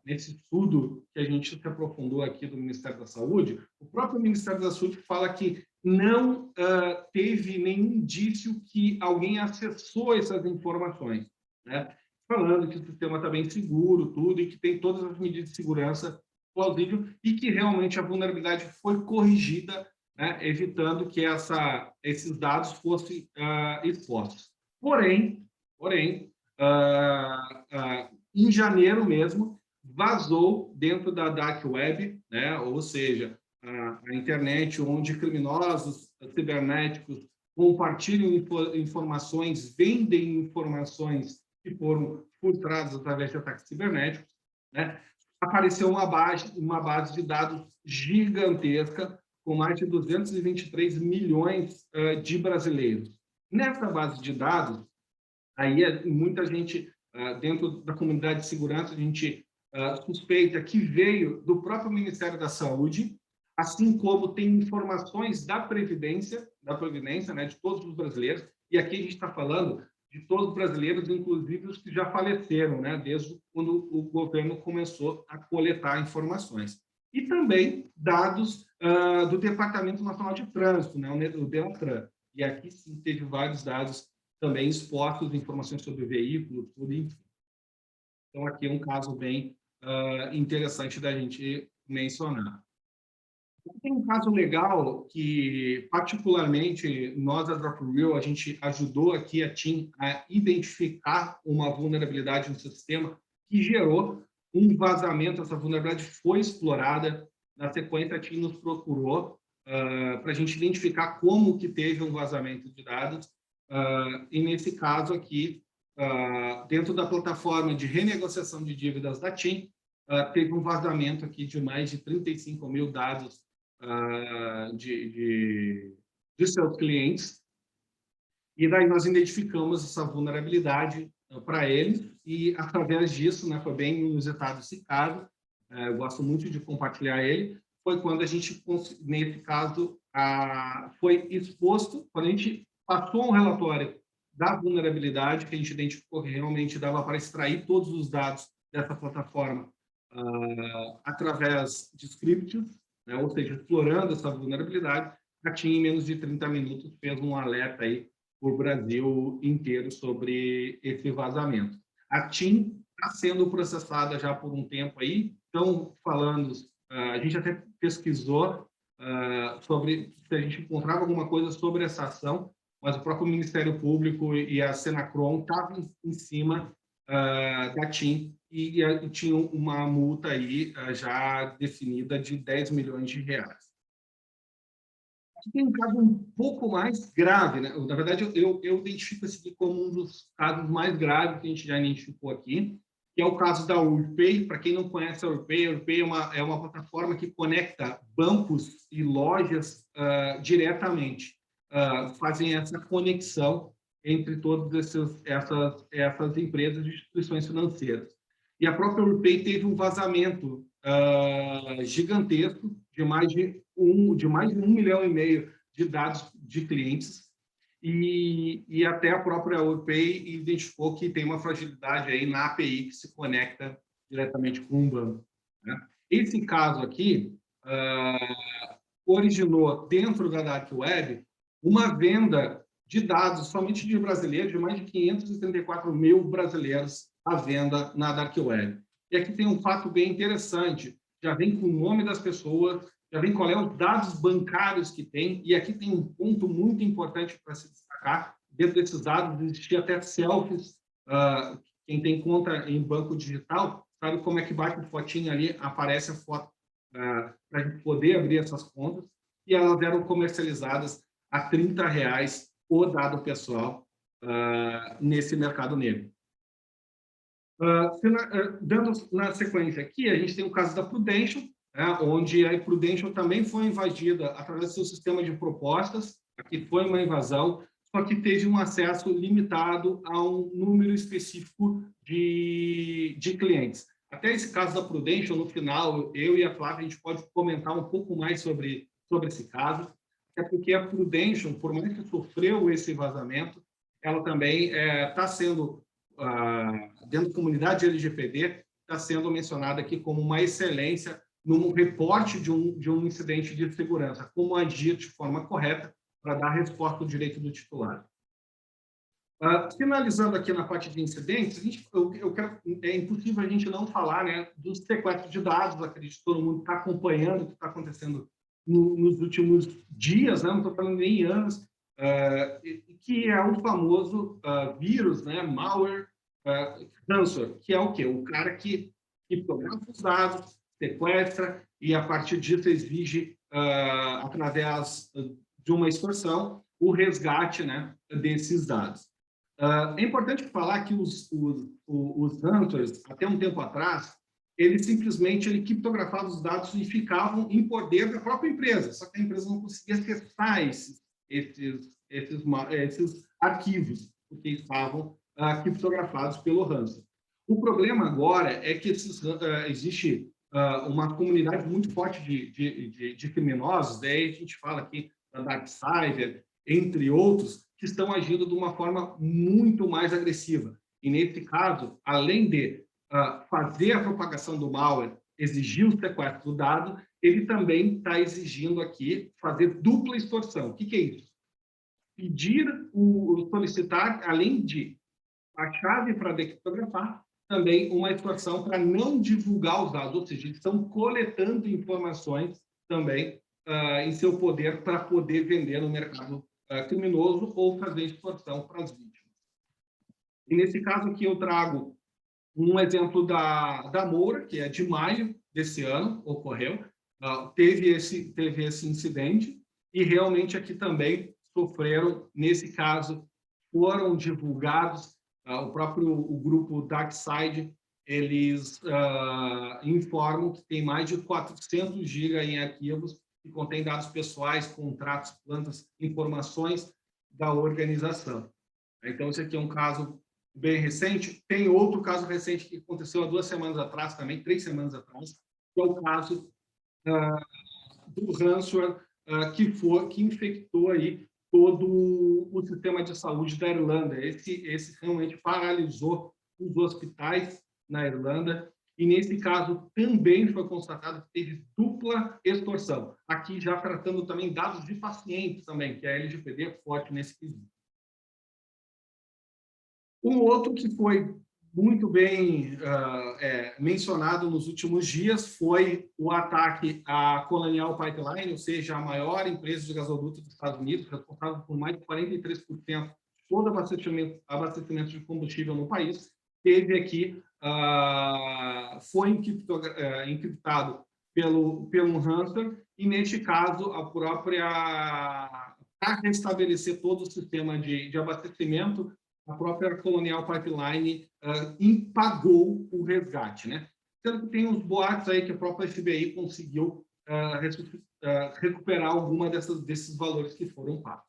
nesse estudo que a gente se aprofundou aqui do Ministério da Saúde, o próprio Ministério da Saúde fala que não teve nenhum indício que alguém acessou essas informações, né? Falando que o sistema está bem seguro, tudo, e que tem todas as medidas de segurança plausível e que realmente a vulnerabilidade foi corrigida, né, evitando que esses dados fossem expostos. Porém, em janeiro mesmo, vazou dentro da Dark Web, né? Ou seja, a internet onde criminosos cibernéticos compartilham informações, vendem informações que foram filtradas através de ataques cibernéticos, né? Apareceu uma base de dados gigantesca com mais de 223 milhões de brasileiros. Nessa base de dados, aí muita gente, dentro da comunidade de segurança, a gente suspeita que veio do próprio Ministério da Saúde, assim como tem informações da Previdência, né, de todos os brasileiros, e aqui a gente está falando de todos os brasileiros, inclusive os que já faleceram, né, desde quando o governo começou a coletar informações. E também dados do Departamento Nacional de Trânsito, né, o DENATRAN. e aqui sim teve vários dados também expostos, informações sobre veículos, tudo, enfim. Então, aqui é um caso bem interessante da gente mencionar. Tem um caso legal que, particularmente, nós, da DropReal, a gente ajudou aqui a TIM a identificar uma vulnerabilidade no sistema que gerou um vazamento. Essa vulnerabilidade foi explorada. Na sequência, a TIM nos procurou para a gente identificar como que teve um vazamento de dados. E, nesse caso aqui, dentro da plataforma de renegociação de dívidas da TIM, teve um vazamento aqui de mais de 35 mil dados de seus clientes, e daí nós identificamos essa vulnerabilidade para eles, e através disso, né, foi bem inusitado esse caso, eu gosto muito de compartilhar ele, foi quando a gente, nesse caso, foi exposto, quando a gente passou um relatório da vulnerabilidade, que a gente identificou que realmente dava para extrair todos os dados dessa plataforma através de scripts, né? Ou seja, explorando essa vulnerabilidade, a TIM, em menos de 30 minutos, fez um alerta aí para o Brasil inteiro sobre esse vazamento. A TIM está sendo processada já por um tempo aí, estão falando, a gente até pesquisou sobre se a gente encontrava alguma coisa sobre essa ação, mas o próprio Ministério Público e a Senacron estavam em cima da TIM e tinha uma multa aí já definida de 10 milhões de reais. Aqui tem um caso um pouco mais grave, né? Na verdade, eu identifico esse aqui como um dos casos mais graves que a gente já identificou aqui, que é o caso da Urpay. Para quem não conhece a Urpay é uma plataforma que conecta bancos e lojas diretamente, fazem essa conexão entre todas essas empresas e instituições financeiras. E a própria Urpay teve um vazamento gigantesco de mais de 1,5 milhão de dados de clientes, e até a própria Urpay identificou que tem uma fragilidade aí na API que se conecta diretamente com um banco, né? Esse caso aqui originou dentro da Dark Web uma venda de dados somente de brasileiros, de mais de 534 mil brasileiros à venda na Dark Web. E aqui tem um fato bem interessante, já vem com o nome das pessoas, já vem qual é os dados bancários que tem, e aqui tem um ponto muito importante para se destacar, dentro desses dados existia até selfies, quem tem conta em banco digital, sabe como é que bate fotinha ali, aparece a foto para a gente poder abrir essas contas, e elas eram comercializadas a R$30 o dado pessoal nesse mercado negro. Dando na sequência aqui, a gente tem o caso da Prudential, onde a Prudential também foi invadida através do seu sistema de propostas. Aqui foi uma invasão, só que teve um acesso limitado a um número específico de clientes. Até esse caso da Prudential, no final, eu e a Flávia, a gente pode comentar um pouco mais sobre esse caso, até porque a Prudential, por mais que sofreu esse vazamento, ela também está sendo, dentro da comunidade LGPD, está sendo mencionada aqui como uma excelência num reporte de um incidente de segurança, como agir de forma correta para dar resposta ao direito do titular. Finalizando aqui na parte de incidentes, é impossível a gente não falar, né, dos sequestros de dados. Acredito que todo mundo está acompanhando o que está acontecendo nos últimos dias, né, não estou falando nem anos, que é o famoso vírus, né, malware, ransomware, que é o quê? O cara que criptografa os dados, sequestra e, a partir disso, exige, através de uma extorsão, o resgate, né, desses dados. É importante falar que os hunters, até um tempo atrás, eles simplesmente criptografavam os dados e ficavam em poder da própria empresa, só que a empresa não conseguia acessar esses arquivos, porque estavam criptografados pelo ransom. O problema agora é que existe uma comunidade muito forte de criminosos, daí a gente fala aqui da Dark Cyber, entre outros, que estão agindo de uma forma muito mais agressiva. E, nesse caso, além de fazer a propagação do malware, exigir o sequestro do dado, ele também está exigindo aqui fazer dupla extorsão. O que é isso? pedir, solicitar, além de a chave para decriptografar, também uma extorsão para não divulgar os dados, ou seja, eles estão coletando informações também em seu poder para poder vender no mercado criminoso ou fazer extorsão para as vítimas. E nesse caso aqui eu trago um exemplo da Moura, que é de maio desse ano, ocorreu, teve esse incidente, e realmente aqui também sofreram, nesse caso, foram divulgados, o grupo DarkSide, eles informam que tem mais de 400 GB em arquivos que contém dados pessoais, contratos, plantas, informações da organização. Então, esse aqui é um caso bem recente. Tem outro caso recente que aconteceu há 2 semanas atrás também, 3 semanas atrás, que é o caso do ransomware que infectou aí todo o sistema de saúde da Irlanda. Esse realmente paralisou os hospitais na Irlanda, e nesse caso também foi constatado que teve dupla extorsão. Aqui já tratando também dados de pacientes também, que a LGPD é forte nesse quesito. Um outro que foi muito bem mencionado nos últimos dias foi o ataque à Colonial Pipeline, ou seja, a maior empresa de gasoduto dos Estados Unidos, responsável por mais de 43% de todo abastecimento de combustível no país. Teve aqui, foi encriptado pelo ransomware, e neste caso, para restabelecer todo o sistema de abastecimento, a própria Colonial Pipeline pagou o resgate, né? Sendo que tem uns boatos aí que a própria FBI conseguiu recuperar alguma desses valores que foram pagos.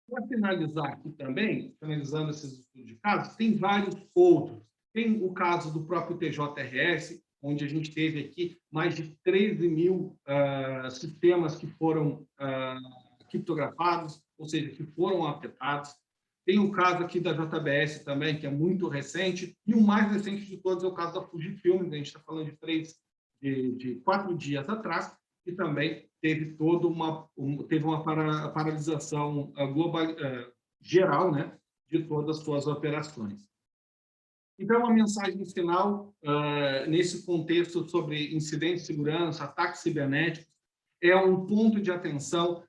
Para finalizar aqui também, finalizando esses estudos de casos, tem vários outros. Tem o caso do próprio TJRS, onde a gente teve aqui mais de 13 mil sistemas que foram criptografados, ou seja, que foram afetados. Tem o caso aqui da JBS também, que é muito recente, e o mais recente de todos é o caso da Fujifilm, que a gente está falando de 4 dias atrás, e também teve uma paralisação global, geral, né, de todas as suas operações. Então, a mensagem final, nesse contexto sobre incidentes de segurança, ataques cibernéticos, é um ponto de atenção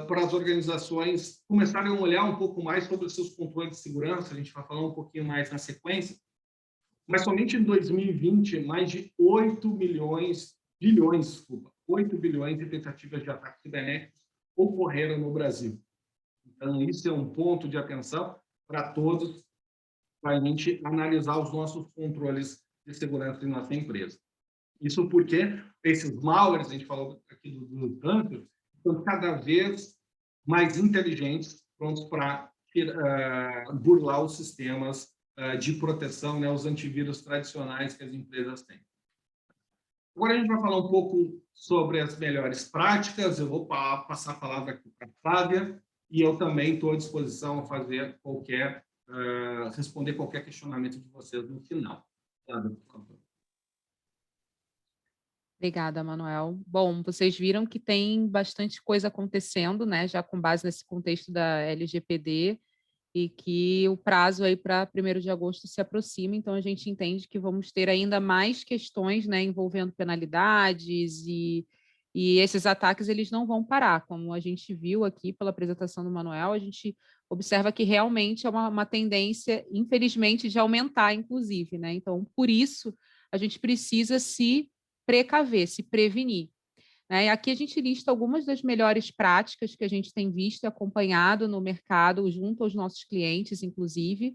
para as organizações começarem a olhar um pouco mais sobre os seus controles de segurança. A gente vai falar um pouquinho mais na sequência, mas somente em 2020, mais de 8 bilhões de tentativas de ataques cibernéticos ocorreram no Brasil. Então, isso é um ponto de atenção para todos, para a gente analisar os nossos controles de segurança em nossa empresa. Isso porque esses malwares, a gente falou aqui do hackers, são cada vez mais inteligentes, prontos para burlar os sistemas de proteção, né, os antivírus tradicionais que as empresas têm. Agora a gente vai falar um pouco sobre as melhores práticas. Eu vou passar a palavra aqui para a Flávia, e eu também estou à disposição a fazer responder qualquer questionamento de vocês no final. Flávia, por favor. Obrigada, Manuel. Bom, vocês viram que tem bastante coisa acontecendo, né, já com base nesse contexto da LGPD, e que o prazo aí para 1º de agosto se aproxima, então a gente entende que vamos ter ainda mais questões, né, envolvendo penalidades, e esses ataques eles não vão parar. Como a gente viu aqui pela apresentação do Manuel, a gente observa que realmente é uma tendência, infelizmente, de aumentar, inclusive, né? Então, por isso, a gente precisa se precaver, se prevenir. Né? Aqui a gente lista algumas das melhores práticas que a gente tem visto e acompanhado no mercado, junto aos nossos clientes, inclusive,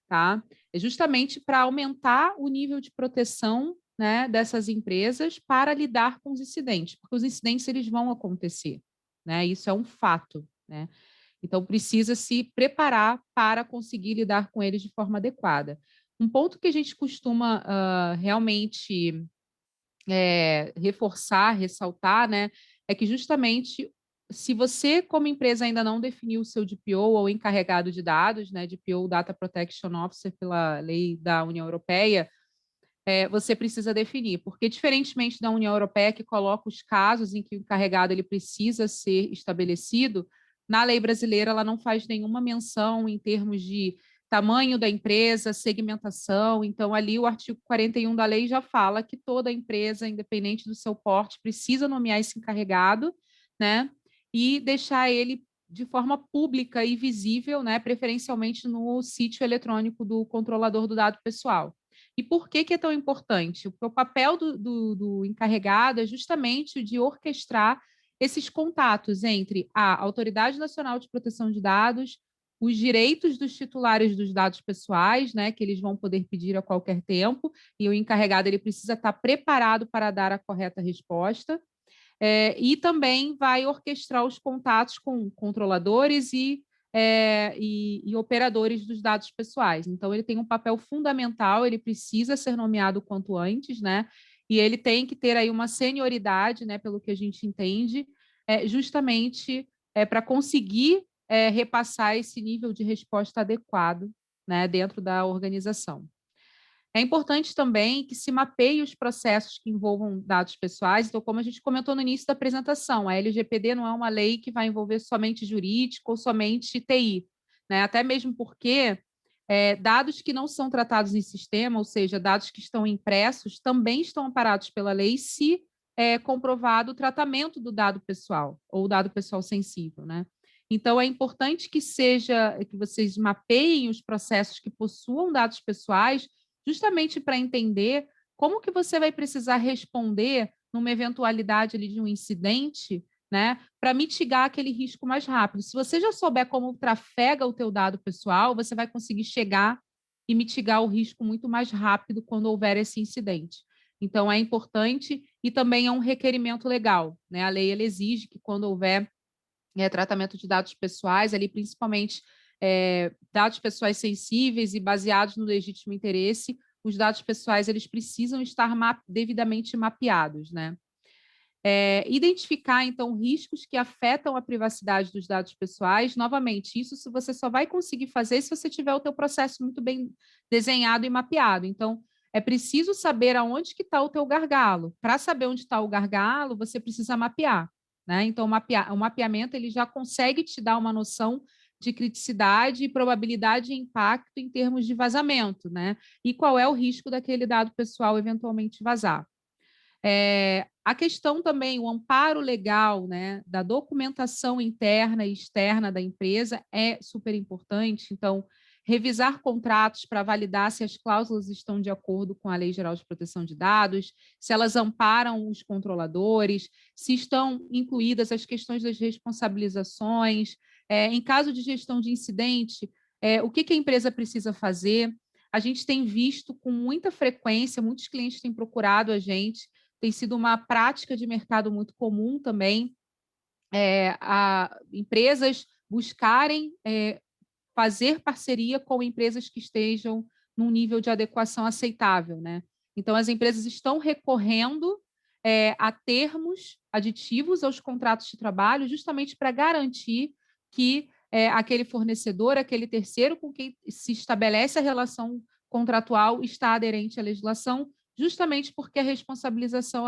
tá? É justamente para aumentar o nível de proteção, né, dessas empresas para lidar com os incidentes, porque os incidentes eles vão acontecer, né? Isso é um fato, né? Então, precisa se preparar para conseguir lidar com eles de forma adequada. Um ponto que a gente costuma realmente reforçar, ressaltar, né, é que justamente se você, como empresa, ainda não definiu o seu DPO ou encarregado de dados, né, DPO, Data Protection Officer, pela lei da União Europeia, você precisa definir, porque diferentemente da União Europeia, que coloca os casos em que o encarregado ele precisa ser estabelecido, Na lei brasileira, ela não faz nenhuma menção em termos de tamanho da empresa, segmentação. Então, ali o artigo 41 da lei já fala que toda empresa, independente do seu porte, precisa nomear esse encarregado, né? E deixar ele de forma pública e visível, né? Preferencialmente no sítio eletrônico do controlador do dado pessoal. E por que é tão importante? Porque o papel do encarregado é justamente o de orquestrar esses contatos entre a Autoridade Nacional de Proteção de Dados, os direitos dos titulares dos dados pessoais, né, que eles vão poder pedir a qualquer tempo, e o encarregado ele precisa estar preparado para dar a correta resposta, e também vai orquestrar os contatos com controladores e operadores dos dados pessoais. Então, ele tem um papel fundamental, ele precisa ser nomeado o quanto antes, né? E ele tem que ter aí uma senioridade, né, pelo que a gente entende, justamente para conseguir repassar esse nível de resposta adequado, né, dentro da organização. É importante também que se mapeie os processos que envolvam dados pessoais. Então, como a gente comentou no início da apresentação, a LGPD não é uma lei que vai envolver somente jurídico ou somente TI, né? Até mesmo porque dados que não são tratados em sistema, ou seja, dados que estão impressos, também estão amparados pela lei se comprovado o tratamento do dado pessoal ou dado pessoal sensível, né? Então, é importante que vocês mapeiem os processos que possuam dados pessoais, justamente para entender como que você vai precisar responder numa eventualidade ali de um incidente, né, para mitigar aquele risco mais rápido. Se você já souber como trafega o teu dado pessoal, você vai conseguir chegar e mitigar o risco muito mais rápido quando houver esse incidente. Então, é importante e também é um requerimento legal, né? A lei ela exige que quando houver tratamento de dados pessoais, ali principalmente dados pessoais sensíveis e baseados no legítimo interesse, os dados pessoais eles precisam estar devidamente mapeados, né? Identificar, então, riscos que afetam a privacidade dos dados pessoais. Novamente, isso você só vai conseguir fazer se você tiver o teu processo muito bem desenhado e mapeado. Então, é preciso saber aonde que está o teu gargalo. Para saber onde está o gargalo, você precisa mapear, né? Então, o mapeamento ele já consegue te dar uma noção de criticidade e probabilidade de impacto em termos de vazamento, né? E qual é o risco daquele dado pessoal eventualmente vazar. A questão também, o amparo legal, né, da documentação interna e externa da empresa é super importante. Então, revisar contratos para validar se as cláusulas estão de acordo com a Lei Geral de Proteção de Dados, se elas amparam os controladores, se estão incluídas as questões das responsabilizações. Em caso de gestão de incidente, o que a empresa precisa fazer? A gente tem visto com muita frequência, muitos clientes têm procurado a gente, tem sido uma prática de mercado muito comum também, empresas buscarem fazer parceria com empresas que estejam num nível de adequação aceitável, né? Então, as empresas estão recorrendo a termos aditivos aos contratos de trabalho, justamente para garantir que aquele fornecedor, aquele terceiro com quem se estabelece a relação contratual está aderente à legislação, justamente porque a responsabilização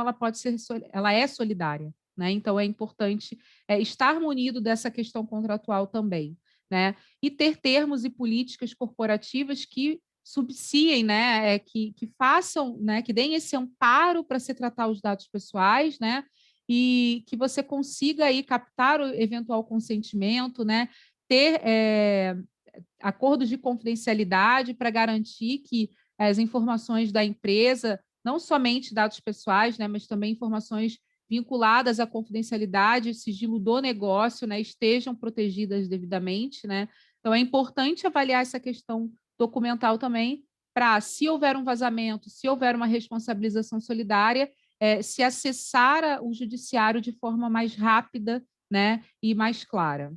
ela é solidária, né? Então é importante estar munido dessa questão contratual também, né? E ter termos e políticas corporativas que subsiem, né? Que façam, né? Que deem esse amparo para se tratar os dados pessoais, né? E que você consiga aí captar o eventual consentimento, né? Ter acordos de confidencialidade para garantir que as informações da empresa, não somente dados pessoais, né, mas também informações vinculadas à confidencialidade, sigilo do negócio, né, estejam protegidas devidamente, né? Então, é importante avaliar essa questão documental também, para, se houver um vazamento, se houver uma responsabilização solidária, se acessar o judiciário de forma mais rápida, né, e mais clara.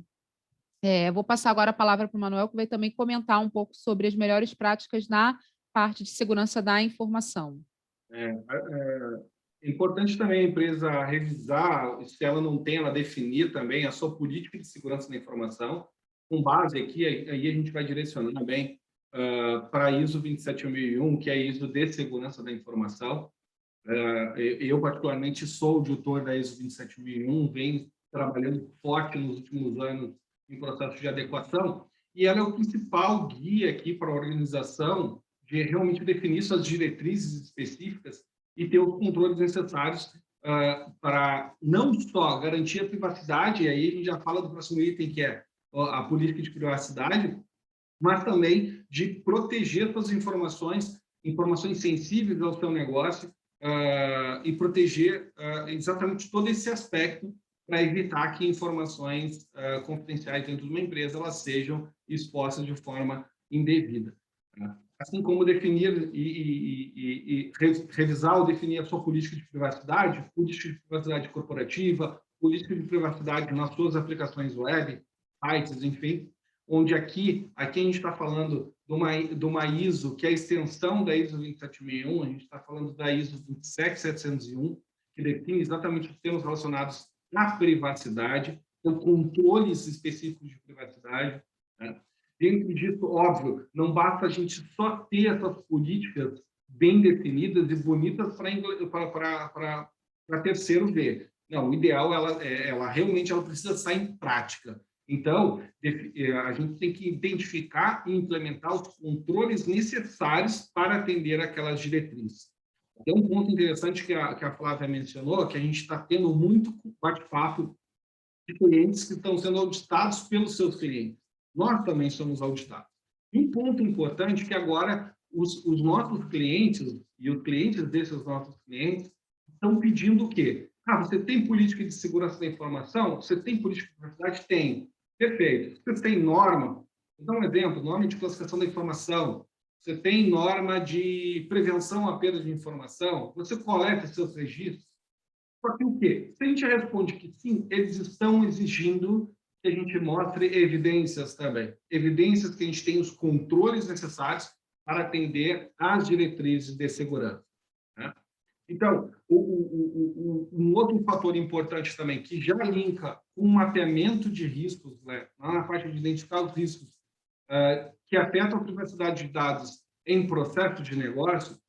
Vou passar agora a palavra para o Manuel, que vai também comentar um pouco sobre as melhores práticas na parte de segurança da informação. É importante também a empresa revisar, se ela não tem, ela definir também a sua política de segurança da informação. Com base aqui, aí a gente vai direcionar também para a ISO 27001, que é a ISO de segurança da informação. Eu, particularmente, sou auditor da ISO 27001, venho trabalhando forte nos últimos anos em processo de adequação, e ela é o principal guia aqui para a organização de realmente definir suas diretrizes específicas e ter os controles necessários para não só garantir a privacidade, e aí a gente já fala do próximo item, que é a política de privacidade, mas também de proteger suas informações, informações sensíveis ao seu negócio, e proteger exatamente todo esse aspecto para evitar que informações confidenciais dentro de uma empresa elas sejam expostas de forma indevida. Assim como definir e revisar ou definir a sua política de privacidade corporativa, política de privacidade nas suas aplicações web, sites, enfim, onde aqui a gente está falando de uma ISO, que é a extensão da ISO 27001, a gente está falando da ISO 27701, que define exatamente os temas relacionados à privacidade, com controles específicos de privacidade, né? Dentro disso, óbvio, não basta a gente só ter essas políticas bem definidas e bonitas para terceiro ver. Não, o ideal, ela realmente precisa estar em prática. Então, a gente tem que identificar e implementar os controles necessários para atender aquelas diretrizes. Tem um ponto interessante que a Flávia mencionou, que a gente está tendo muito bate-papo de clientes que estão sendo auditados pelos seus clientes. Nós também somos auditados. E um ponto importante é que agora os nossos clientes e os clientes desses nossos clientes estão pedindo o quê? Você tem política de segurança da informação? Você tem política de privacidade? Tem. Perfeito. Você tem norma? Vou dar um exemplo, norma de classificação da informação. Você tem norma de prevenção à perda de informação? Você coleta seus registros? Só que o quê? Se a gente responde que sim, eles estão exigindo que a gente mostre evidências também. Evidências que a gente tem os controles necessários para atender às diretrizes de segurança, né? Então, um outro fator importante também, que já linka com o mapeamento de riscos, né, na parte de identificar os riscos que afetam a privacidade de dados em processo de negócio,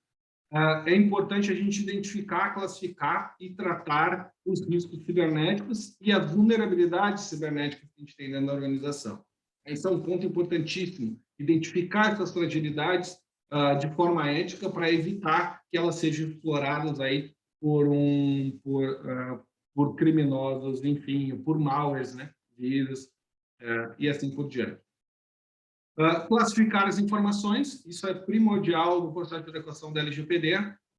é importante a gente identificar, classificar e tratar os riscos cibernéticos e as vulnerabilidades cibernéticas que a gente tem dentro da organização. Esse é um ponto importantíssimo, identificar essas fragilidades de forma ética para evitar que elas sejam exploradas aí por criminosos, enfim, por malwares, né, vírus, e assim por diante. Classificar as informações, isso é primordial no processo de adequação da LGPD,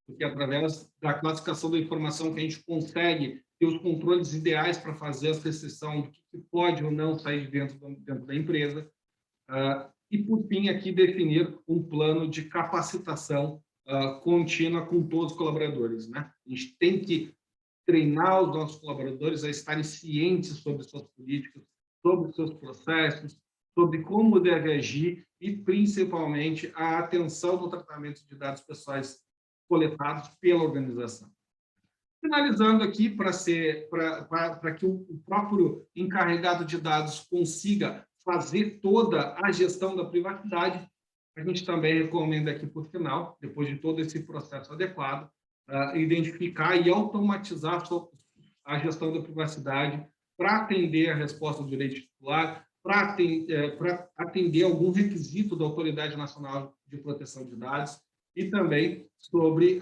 porque através da classificação da informação que a gente consegue ter os controles ideais para fazer a restrição do que pode ou não sair de dentro da empresa. E, por fim, aqui definir um plano de capacitação contínua com todos os colaboradores, né? A gente tem que treinar os nossos colaboradores a estarem cientes sobre suas políticas, sobre seus processos, sobre como deve agir e, principalmente, a atenção no tratamento de dados pessoais coletados pela organização. Finalizando aqui, para que o próprio encarregado de dados consiga fazer toda a gestão da privacidade, a gente também recomenda aqui, por final, depois de todo esse processo adequado, identificar e automatizar a gestão da privacidade para atender a resposta do direito titular, para atender algum requisito da Autoridade Nacional de Proteção de Dados e também sobre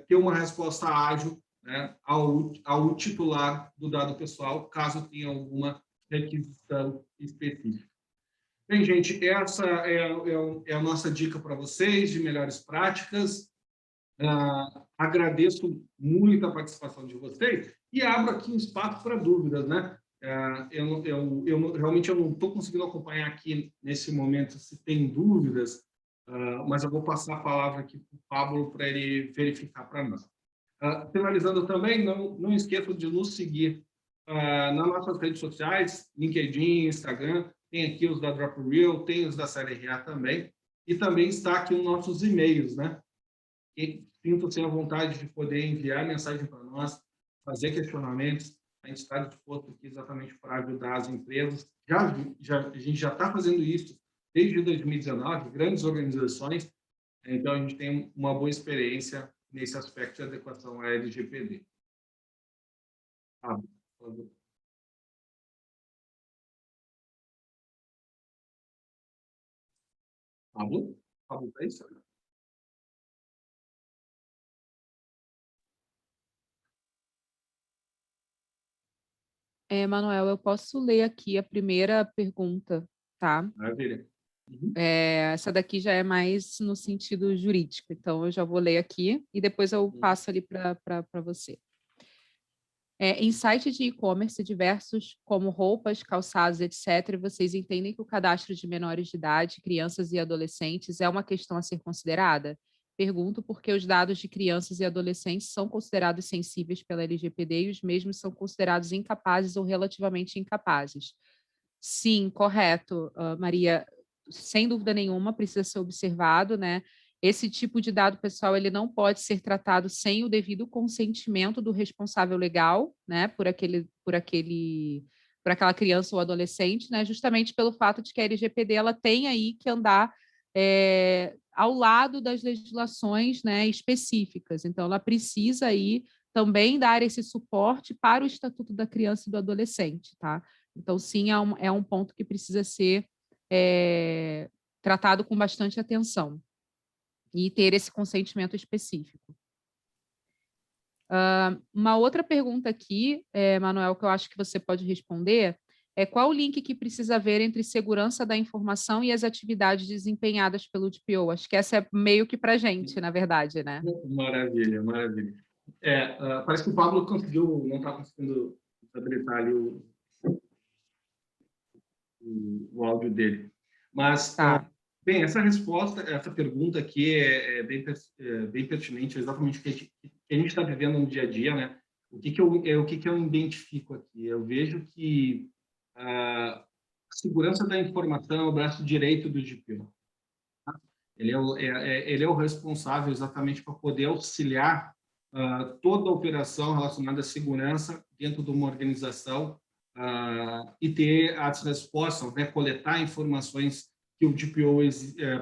ter uma resposta ágil, né, ao titular do dado pessoal, caso tenha alguma requisição específica. Bem, gente, essa é a nossa dica para vocês de melhores práticas. Agradeço muito a participação de vocês e abro aqui um espaço para dúvidas, né? Realmente eu não estou conseguindo acompanhar aqui nesse momento se tem dúvidas, mas eu vou passar a palavra aqui para o Pablo para ele verificar para nós. Finalizando também, não esqueça de nos seguir nas nossas redes sociais, LinkedIn, Instagram, tem aqui os da Drop Real, tem os da CLRA também, e também está aqui os nossos e-mails, né? E sintam-se à vontade de poder enviar mensagem para nós, fazer questionamentos. A gente está disposto aqui exatamente para ajudar as empresas. A gente já está fazendo isso desde 2019, grandes organizações, então a gente tem uma boa experiência nesse aspecto de adequação à LGPD. Por favor. Pablo? Pablo, é isso? Manuel, eu posso ler aqui a primeira pergunta, tá? Maravilha. Uhum. Essa daqui já é mais no sentido jurídico, então eu já vou ler aqui e depois eu passo ali para você. Em sites de e-commerce diversos, como roupas, calçados, etc., vocês entendem que o cadastro de menores de idade, crianças e adolescentes é uma questão a ser considerada? Pergunto porque os dados de crianças e adolescentes são considerados sensíveis pela LGPD e os mesmos são considerados incapazes ou relativamente incapazes. Sim, correto, Maria. Sem dúvida nenhuma, precisa ser observado, né? Esse tipo de dado pessoal ele não pode ser tratado sem o devido consentimento do responsável legal, né? Por aquela criança ou adolescente, né? Justamente pelo fato de que a LGPD ela tem aí que andar ao lado das legislações, né, específicas. Então, ela precisa aí também dar esse suporte para o Estatuto da Criança e do Adolescente, tá? Então, sim, é um ponto que precisa ser tratado com bastante atenção e ter esse consentimento específico. Uma outra pergunta aqui, Manuel, que eu acho que você pode responder, é qual o link que precisa haver entre segurança da informação e as atividades desempenhadas pelo DPO? Acho que essa é meio que para a gente, na verdade, né? Maravilha, maravilha. Parece que o Pablo conseguiu, não está conseguindo habilitar ali o áudio dele. Mas, Tá. bem, essa pergunta aqui é bem pertinente, é exatamente o que a gente está vivendo no dia a dia, né? O que eu identifico aqui? Eu vejo que a segurança da informação é o braço direito do DPO. Ele é o responsável exatamente para poder auxiliar toda a operação relacionada à segurança dentro de uma organização e ter as respostas, né, coletar informações que o DPO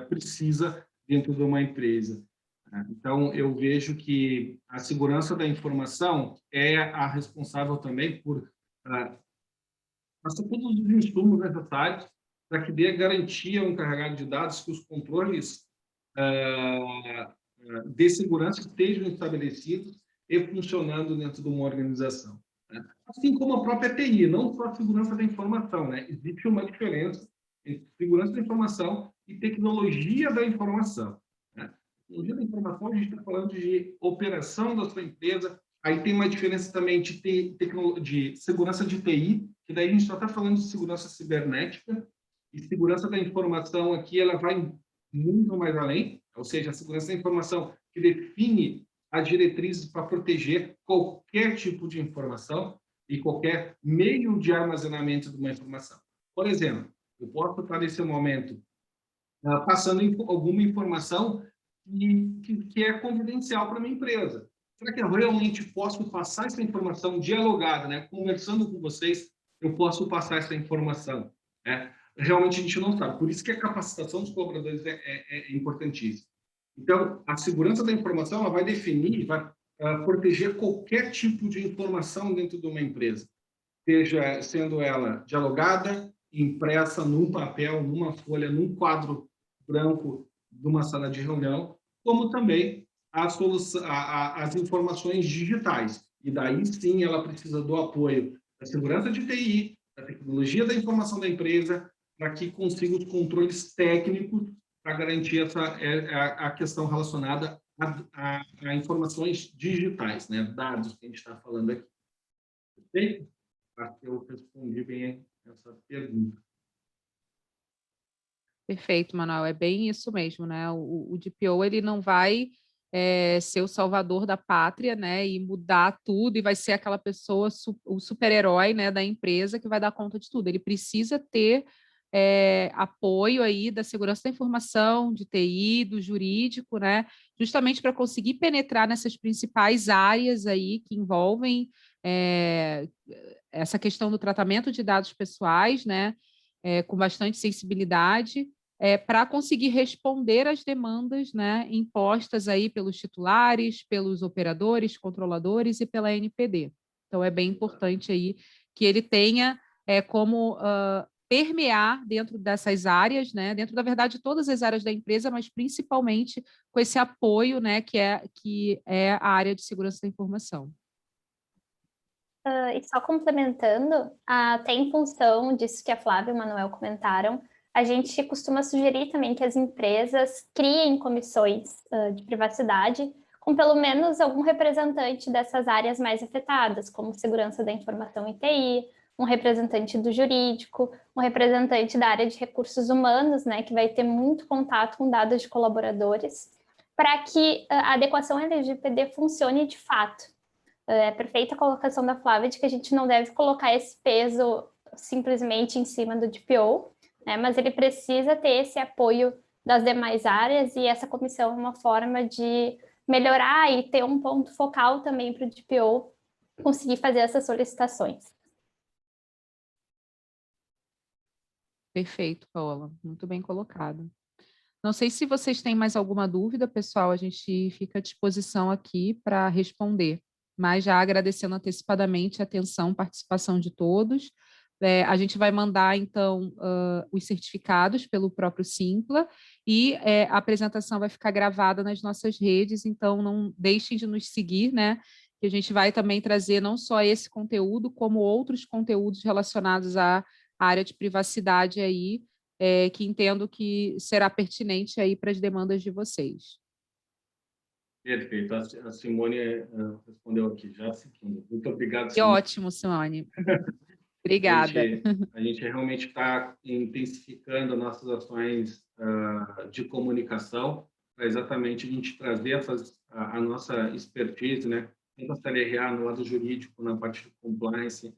precisa dentro de uma empresa. Então, eu vejo que a segurança da informação é a responsável também por passar todos os insumos necessários para que dê garantia ao encarregado de dados que os controles de segurança estejam estabelecidos e funcionando dentro de uma organização, né? Assim como a própria TI, não só a segurança da informação, né? Existe uma diferença entre segurança da informação e tecnologia da informação, né? Tecnologia da informação, a gente está falando de operação da sua empresa, aí tem uma diferença também de segurança de TI, que daí a gente só está falando de segurança cibernética, e segurança da informação aqui, ela vai muito mais além, ou seja, a segurança da informação que define as diretrizes para proteger qualquer tipo de informação e qualquer meio de armazenamento de uma informação. Por exemplo, eu posso estar nesse momento passando alguma informação que é confidencial para a minha empresa. Será que eu realmente posso passar essa informação dialogada, né? Conversando com vocês, eu posso passar essa informação, né? Realmente a gente não sabe. Por isso que a capacitação dos colaboradores é importantíssima. Então, a segurança da informação ela vai definir, vai proteger qualquer tipo de informação dentro de uma empresa, seja sendo ela dialogada, impressa num papel, numa folha, num quadro branco de uma sala de reunião, como também as informações digitais. E daí sim ela precisa do apoio da segurança de TI, da tecnologia da informação da empresa, para que consiga os controles técnicos para garantir a questão relacionada a informações digitais, né? Dados que a gente está falando aqui. Perfeito? Acho que eu respondi bem essa pergunta. Perfeito, Manuel. É bem isso mesmo, né? O DPO ele não vai ser o salvador da pátria, né? E mudar tudo e vai ser aquela pessoa, o super-herói, né, da empresa que vai dar conta de tudo. Ele precisa ter apoio aí da segurança da informação, de TI, do jurídico, né? Justamente para conseguir penetrar nessas principais áreas aí que envolvem essa questão do tratamento de dados pessoais, né? Com bastante sensibilidade, para conseguir responder às demandas, né, impostas aí pelos titulares, pelos operadores, controladores e pela NPD. Então, é bem importante aí que ele tenha como permear dentro dessas áreas, né, dentro, da verdade, de todas as áreas da empresa, mas principalmente com esse apoio, né, que é a área de segurança da informação. E só complementando, até em função disso que a Flávia e o Manuel comentaram, a gente costuma sugerir também que as empresas criem comissões de privacidade com pelo menos algum representante dessas áreas mais afetadas, como segurança da informação e TI, um representante do jurídico, um representante da área de recursos humanos, né, que vai ter muito contato com dados de colaboradores, para que a adequação LGPD funcione de fato. É perfeita a colocação da Flávia de que a gente não deve colocar esse peso simplesmente em cima do DPO, né, mas ele precisa ter esse apoio das demais áreas, e essa comissão é uma forma de melhorar e ter um ponto focal também para o DPO conseguir fazer essas solicitações. Perfeito, Paola. Muito bem colocado. Não sei se vocês têm mais alguma dúvida, pessoal, a gente fica à disposição aqui para responder, mas já agradecendo antecipadamente a atenção, participação de todos. A gente vai mandar, então, os certificados pelo próprio Simpla, e a apresentação vai ficar gravada nas nossas redes, então não deixem de nos seguir, né? Que a gente vai também trazer não só esse conteúdo, como outros conteúdos relacionados à área de privacidade aí, que entendo que será pertinente aí para as demandas de vocês. Perfeito. A Simone respondeu aqui já seguindo. Muito obrigado, Que Simone. ótimo, Simone. Obrigada. A gente realmente está intensificando nossas ações de comunicação para exatamente a gente trazer a nossa expertise, né? Tanto a CLRA no lado jurídico, na parte de compliance,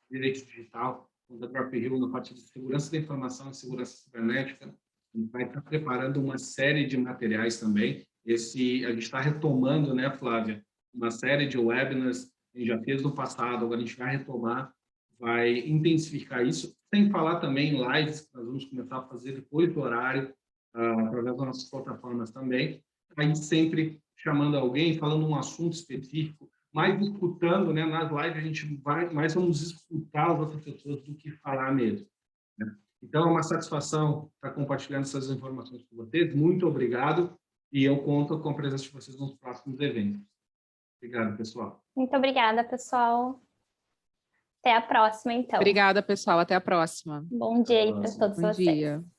direito digital, quanto a própria Rio na parte de segurança da informação e segurança cibernética. A gente vai estar preparando uma série de materiais também. A gente está retomando, né, Flávia, uma série de webinars que a gente já fez no passado, agora a gente vai retomar, vai intensificar isso, sem falar também em lives que nós vamos começar a fazer depois do horário, através das nossas plataformas também, aí sempre chamando alguém, falando um assunto específico, mais escutando, né? Nas lives a gente mais vamos escutar as outras pessoas do que falar mesmo, né? Então, é uma satisfação estar compartilhando essas informações com vocês. Muito obrigado, e eu conto com a presença de vocês nos próximos eventos. Obrigado, pessoal. Muito obrigada, pessoal. Até a próxima, então. Obrigada, pessoal. Até a próxima. Bom dia aí para todos Bom vocês. dia.